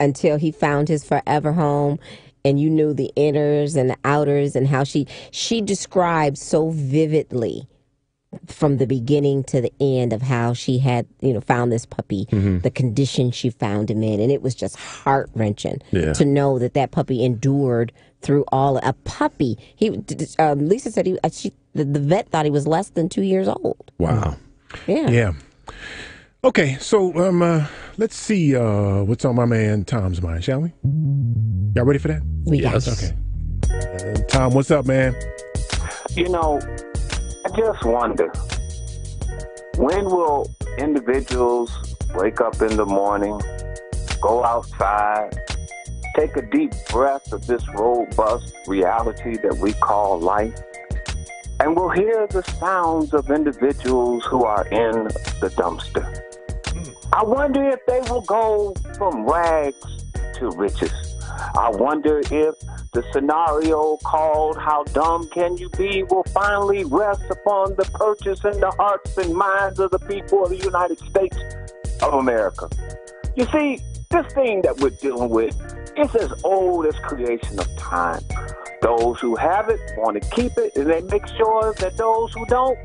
until he found his forever home, and you knew the inners and the outers, and how she described so vividly from the beginning to the end of how she had found this puppy, the condition she found him in, and it was just heart-wrenching to know that puppy endured through all. A puppy, Lisa said the vet thought he was less than 2 years old. Wow. Yeah. Okay, so let's see what's on my man Tom's mind, shall we? Y'all ready for that? Yes. Okay. Tom, what's up, man? I just wonder, when will individuals wake up in the morning, go outside, take a deep breath of this robust reality that we call life, and we'll hear the sounds of individuals who are in the dumpster? I wonder if they will go from rags to riches. I wonder if the scenario called "How Dumb Can You Be" will finally rest upon the purchase in the hearts and minds of the people of the United States of America. You see, this thing that we're dealing with is as old as creation of time. Those who have it want to keep it, and they make sure that those who don't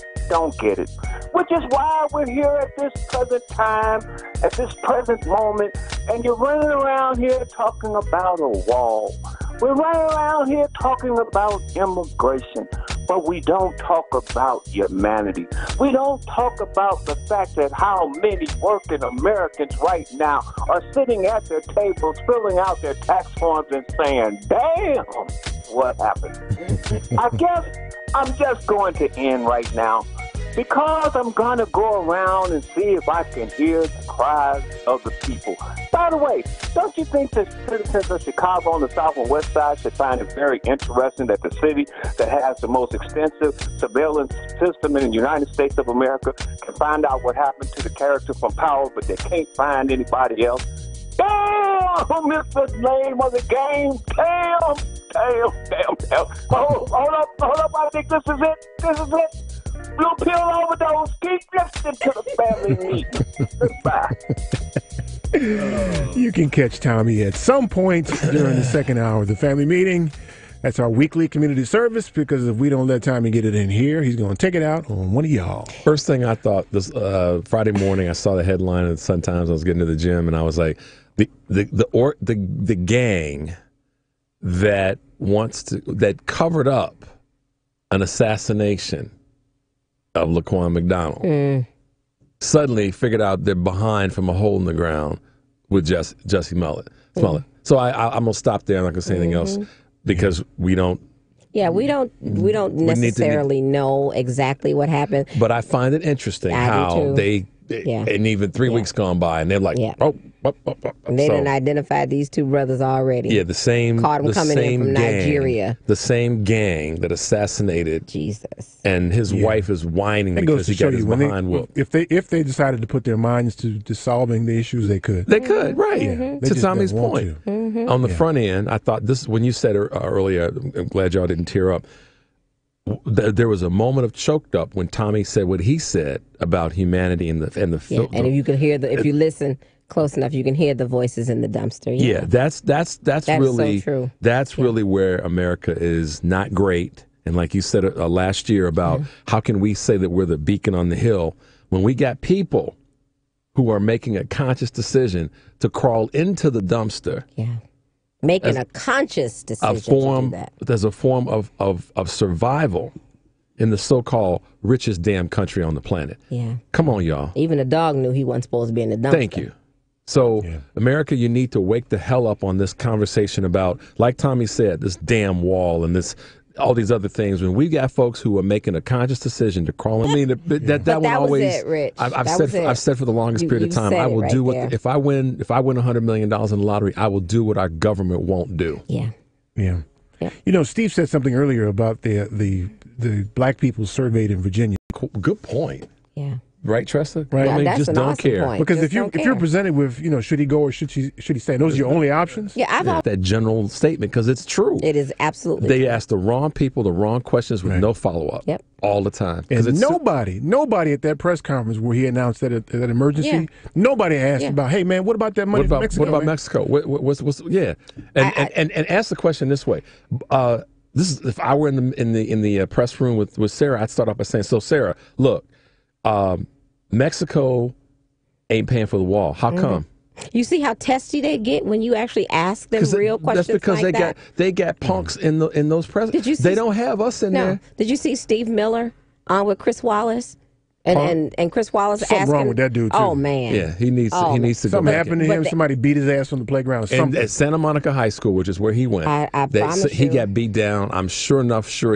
get it. Which is why we're here at this present time, at this present moment, and you're running around here talking about a wall. We're running around here talking about immigration, but we don't talk about humanity. We don't talk about the fact that how many working Americans right now are sitting at their tables, filling out their tax forms and saying, damn, what happened? I guess I'm just going to end right now, because I'm going to go around and see if I can hear the cries of the people. By the way, don't you think that citizens of Chicago on the South and West Side should find it very interesting that the city that has the most extensive surveillance system in the United States of America can find out what happened to the character from Power, but they can't find anybody else? Damn, Mr. Name of the game. Damn. Hold up. I think this is it. Blue pill overdose. Keep listening to the family meeting. Goodbye. You can catch Tommy at some point during the second hour of the family meeting. That's our weekly community service, because if we don't let Tommy get it in here, he's going to take it out on one of y'all. First thing I thought this Friday morning, I saw the headline in the Sun-Times. I was getting to the gym, and I was like, The gang that covered up an assassination of Laquan McDonald suddenly figured out they're behind from a hole in the ground with Jussie Smollett. So I'm gonna stop there. I'm not gonna say anything else because we don't. Yeah, we don't necessarily know exactly what happened. But I find it interesting how they. And even 3 weeks gone by, and they're like, And they didn't identify these two brothers already. Yeah, the same. Caught them coming in from Nigeria. The same gang that assassinated Jesus. And his wife is whining because he got his behind whooped. If they decided to put their minds to solving the issues, they could. They could, right? To Tommy's point. On the front end, I thought this when you said earlier. I'm glad y'all didn't tear up. There was a moment of choked up when Tommy said what he said about humanity and the film. And if you can hear if you listen close enough, you can hear the voices in the dumpster. Yeah, that's really so true. That's really where America is not great. And like you said last year about how can we say that we're the beacon on the hill when we got people who are making a conscious decision to crawl into the dumpster. Yeah. Making a conscious decision to do that. There's a form of survival in the so-called richest damn country on the planet. Yeah. Come on, y'all. Even a dog knew he wasn't supposed to be in the dumpster. Thank you. So, America, you need to wake the hell up on this conversation about, like Tommy said, this damn wall and all these other things. When we got folks who are making a conscious decision to crawl, I mean, that one always. Was it, Rich. I've said for the longest period of time, I will do what if I win $100 million in the lottery, I will do what our government won't do. Yeah. You know, Steve said something earlier about the black people surveyed in Virginia. Good point. Yeah. Right, Tressa? Right. I mean, that's just an don't awesome care. point. Because Just if you're presented with, should he go or should he stay? Those are your only options. Yeah, that general statement because it's true. It is absolutely. They ask the wrong people the wrong questions with no follow up. Yep. All the time. And nobody at that press conference where he announced that emergency, nobody asked about, hey man, what about that money from Mexico? What about Mexico? What's and ask the question this way. This is if I were in the press room with Sarah, I'd start off by saying, so Sarah, look. Mexico ain't paying for the wall. How come? You see how testy they get when you actually ask them real questions. That's because like they got punks in those presidents. They don't have us in there. Did you see Steve Miller on with Chris Wallace? And Chris Wallace something asking, wrong with that dude too. Oh man, yeah, he needs to something go happened to him. Somebody beat his ass on the playground. And at Santa Monica High School, which is where he went, I promise he got beat down. I'm sure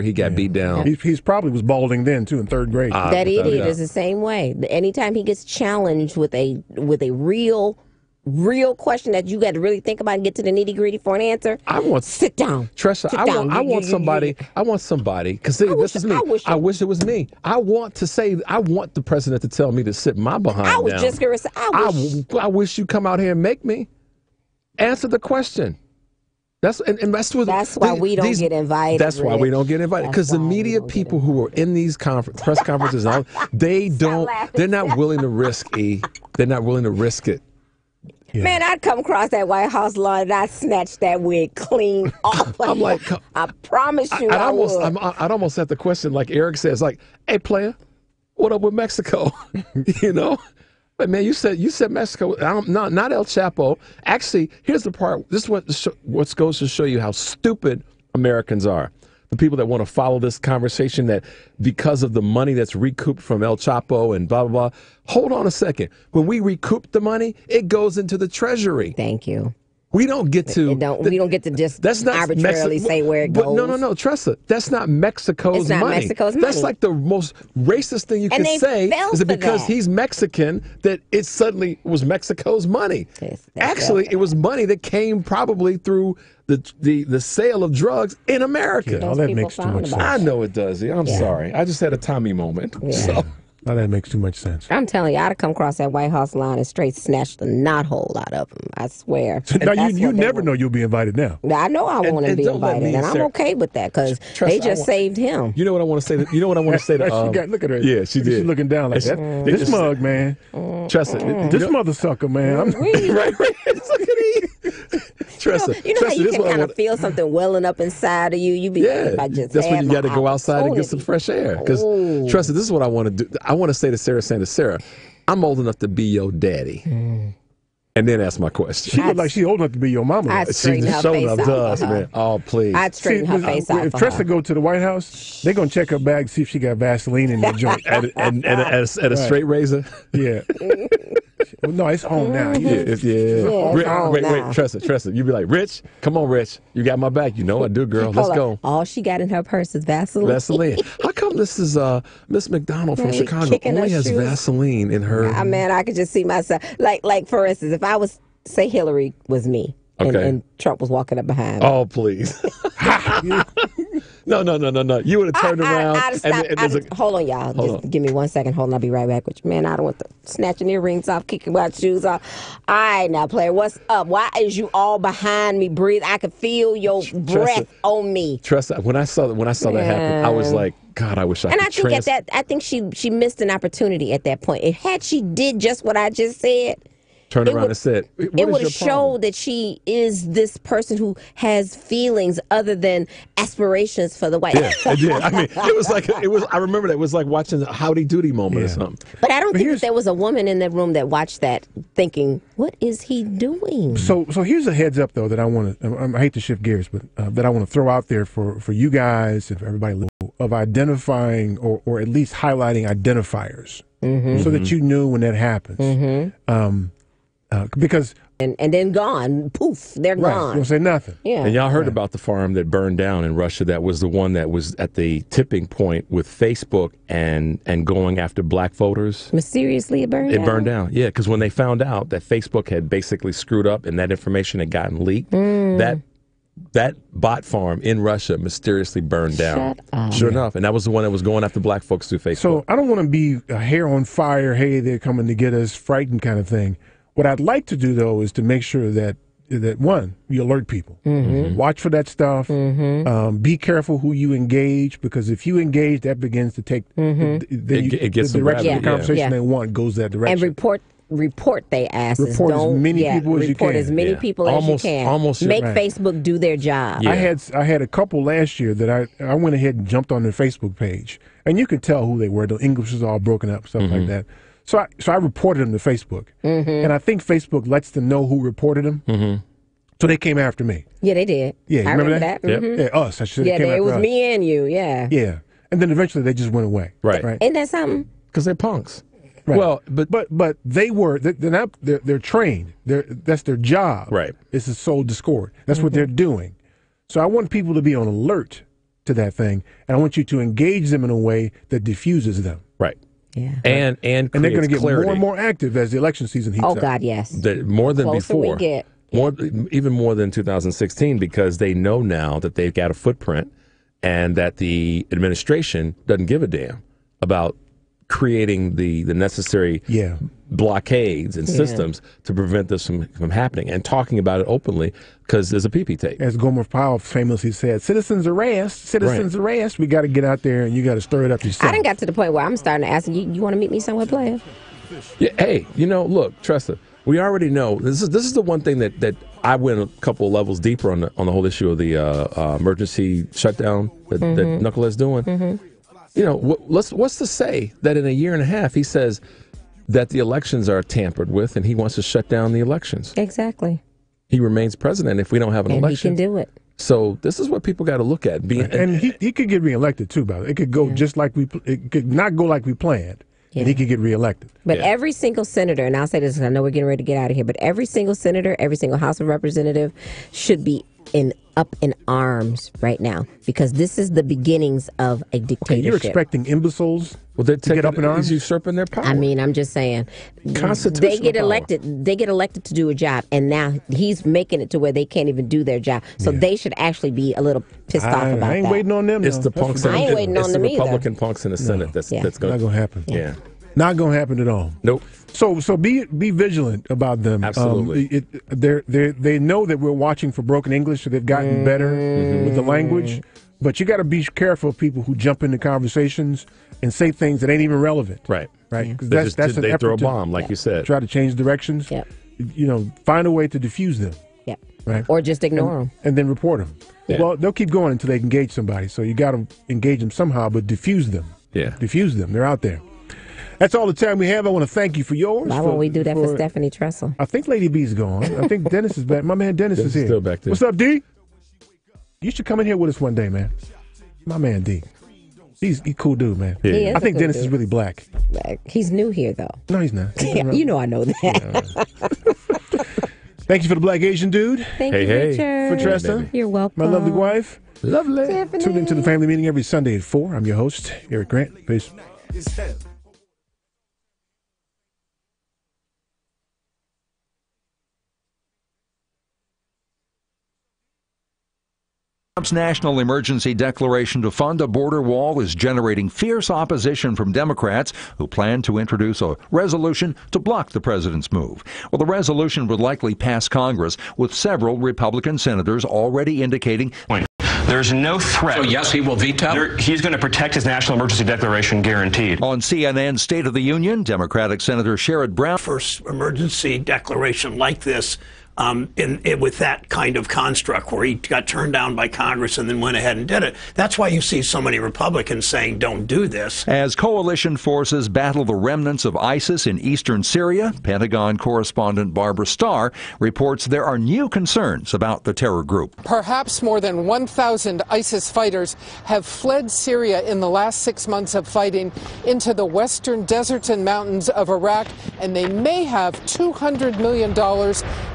he got beat down. He's probably was balding then too in third grade. That idiot is the same way. Anytime he gets challenged with a real question that you got to really think about and get to the nitty gritty for an answer. Sit down, Tressa. I want somebody because this is me. I wish it was me. I want the president to tell me to sit my behind down. I was just going to say, I wish you come out here and make me answer the question. That's why we don't get invited. That's why we don't get invited because the media people who are in these press conferences, they're not willing to risk They're not willing to risk it. Yeah. Man, I'd come across that White House lawn and I'd snatch that wig clean off. I'm like, I promise you, I'd almost have the question like Eric says, like, hey, player, what up with Mexico? But man, you said Mexico. Not El Chapo. Actually, here's the part. This is what goes to show you how stupid Americans are. The people that want to follow this conversation that because of the money that's recouped from El Chapo and blah, blah, blah. Hold on a second. When we recoup the money, it goes into the Treasury. Thank you. We don't get to. We don't get to just arbitrarily say where it goes. No, Tressa. That's not Mexico's money. Mexico's money. That's like the most racist thing you can say. Is it because he's Mexican that it suddenly was Mexico's money? Actually, it was money that came probably through the sale of drugs in America. All that makes too much sense. I know it does. I'm sorry. I just had a Tommy moment. Yeah. So. Now that makes too much sense. I'm telling you, I'd have come across that White House line and straight snatched the knothole out of them. I swear. Now you never know you'll be invited now. I know I want to be invited, and I'm okay with that because they just saved him. You know what I want to say? You know what I want to say to? Look at her. Yeah, she did. She's looking down like that. This mug, man. Tressa, this mother sucker, man. Right. Look at Tressa. You know how you can kind of feel something welling up inside of you. You be like, I just. That's when you got to go outside and get some fresh air. Because Tressa, this is what I want to do. I want to say to Sarah Sanders, Sarah, I'm old enough to be your daddy. And and then ask my question. She look like she's old enough to be your mama. I'd She straighten just her showed face up out to for us, her. man. Oh, please. I'd straighten her face out If for Tressa her. go to the White House, they're gonna check her bag, see if she got Vaseline in that joint. and at a straight razor. Yeah. Well, no, it's on now. Wait, Tressa. You be like, Rich, come on, Rich. You got my back. You know I do, girl. Let's go. All she got in her purse is Vaseline. Vaseline. How come this is Miss McDonald from Right, Chicago kicking her only has shoes. Vaseline in her? Man, I could just see myself. Like for instance, if I was, say Hillary was me, and Trump was walking up behind me. Oh, please. No. You would have turned around. Hold on, y'all. Just give me 1 second. Hold on, I'll be right back with you. Man, I don't want the snatching earrings off, kicking my shoes off. All right, now, player, what's up? Why is you all behind me? Breathe. I could feel your breath on me. Tressa, when I saw that happen, I was like, God, I wish I could. I think she missed an opportunity at that point. Had she did just what I just said, turned around and said, it would have showed that she is this person who has feelings other than aspirations for the White House. Yeah, it did. I mean, it was. I remember that it was like watching a Howdy Doody moment or something. But I don't think that there was a woman in that room that watched that thinking, "What is he doing?" So here's a heads up though that I want to. I hate to shift gears, but that I want to throw out there for you guys and for everybody of identifying or at least highlighting identifiers, so that you knew when that happens. Because and then gone, poof, they're gone. You don't say nothing. Yeah. And y'all heard about the farm that burned down in Russia. That was the one that was at the tipping point with Facebook and going after black voters. Mysteriously, it burned down? It burned down, yeah, because when they found out that Facebook had basically screwed up and that information had gotten leaked, that bot farm in Russia mysteriously burned down. Shut up. Sure enough. And that was the one that was going after black folks through Facebook. So I don't want to be a hair on fire, hey, they're coming to get us, frightened kind of thing. What I'd like to do, though, is to make sure that one, you alert people. Watch for that stuff. Be careful who you engage, because if you engage, that begins to take it gets the direction of the conversation they want goes that direction. And report they asses. Report as many people as you can. Report as many people as you can. Make Facebook do their job. I had a couple last year that I went ahead and jumped on their Facebook page, and you could tell who they were. The English was all broken up, stuff like that. So I reported them to Facebook, and I think Facebook lets them know who reported them. So they came after me. Yeah, they did. Yeah, I remember that. Yeah, us. I should. Yeah, it was me and you. Yeah. Yeah, and then eventually they just went away. Right. Isn't that something? Because they're punks. Right. Well, but they were they're trained. That's their job. Right. It's to sow discord. That's what they're doing. So I want people to be on alert to that thing, and I want you to engage them in a way that diffuses them. Right. Yeah. And they're going to get clarity. more and more active as the election season heats up. Oh God, yes. More than Closer before. we get. Even more than 2016, because they know now that they've got a footprint and that the administration doesn't give a damn about creating the necessary blockades and systems to prevent this from happening, and talking about it openly, because there's a pee-pee tape. As Gomer Powell famously said, citizens arrest, we got to get out there and you got to stir it up yourself. I done got to the point where I'm starting to ask you want to meet me somewhere, player? Yeah, hey, look, Tressa, we already know this is the one thing that I went a couple of levels deeper on the whole issue of the emergency shutdown that Knucklehead's doing. What's to say that in a year and a half he says that the elections are tampered with and he wants to shut down the elections? Exactly. He remains president if we don't have an election. He can do it. So this is what people got to look at. And he could get reelected too, by the way. It could go just like it could not go like we planned. And he could get reelected. But every single senator, and I'll say this because I know we're getting ready to get out of here, but every single senator, every single House of Representative should be up in arms right now, because this is the beginnings of a dictatorship. Okay, you're expecting imbeciles to get up in arms? He's usurping their power. I mean, I'm just saying. Constitutional They get elected. They get elected to do a job, and now he's making it to where they can't even do their job. So they should actually be a little pissed off about that. I ain't waiting on them. It's the punks. I ain't waiting on them either. It's the Republican punks in the Senate that's going not going to happen. Yeah. Not going to happen at all. Nope. So be vigilant about them. Absolutely. They know that we're watching for broken English, so they've gotten better with the language. But you got to be careful of people who jump into conversations and say things that ain't even relevant. Right. Right. Because that's an effort throw a bomb, like you said. Try to change directions. Yep. Find a way to diffuse them. Yep. Right. Or just ignore them. And then report them. Yeah. Well, they'll keep going until they engage somebody. So you got to engage them somehow, but diffuse them. Yeah. Diffuse them. They're out there. That's all the time we have. I want to thank you for yours. Why won't we do that for Stephanie Tressel? I think Lady B's gone. I think Dennis is back. My man Dennis is here. Still back there. What's up, D? You should come in here with us one day, man. My man D. He's a cool dude, man. Yeah. I think Dennis is really black. He's new here, though. No, he's not. You know I know that. Thank you for the black Asian dude. Thank you, Richard. For Tresta. You're welcome. My lovely wife. Lovely. Stephanie. Tune into the family meeting every Sunday at 4. I'm your host, Eric Grant. Peace. Trump's national emergency declaration to fund a border wall is generating fierce opposition from Democrats who plan to introduce a resolution to block the president's move. Well, the resolution would likely pass Congress, with several Republican senators already indicating there's no threat. So yes, he will veto? He's going to protect his national emergency declaration, guaranteed. On CNN's State of the Union, Democratic Senator Sherrod Brown. First emergency declaration like this, with that kind of construct where he got turned down by Congress and then went ahead and did it. That's why you see so many Republicans saying don't do this. As coalition forces battle the remnants of ISIS in eastern Syria, Pentagon correspondent Barbara Starr reports there are new concerns about the terror group. Perhaps more than 1,000 ISIS fighters have fled Syria in the last 6 months of fighting into the western deserts and mountains of Iraq, and they may have $200 million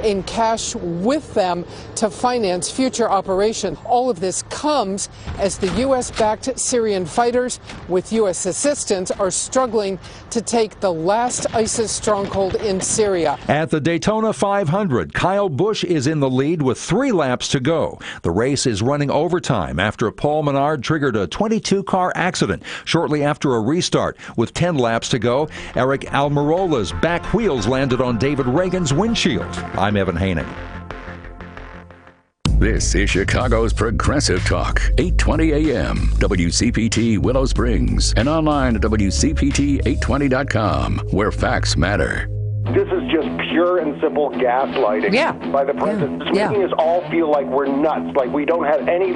in cash with them to finance future operations. All of this comes as the U.S.-backed Syrian fighters, with U.S. assistance, are struggling to take the last ISIS stronghold in Syria. At the Daytona 500, Kyle Busch is in the lead with 3 laps to go. The race is running overtime after Paul Menard triggered a 22-car accident shortly after a restart. With 10 laps to go, Eric Almirola's back wheels landed on David Reagan's windshield. I'm Evan Haney. This is Chicago's Progressive Talk, 820 AM, WCPT Willow Springs, and online at WCPT820.com, where facts matter. This is just pure and simple gaslighting by the president. It's making us all feel like we're nuts, like we don't have any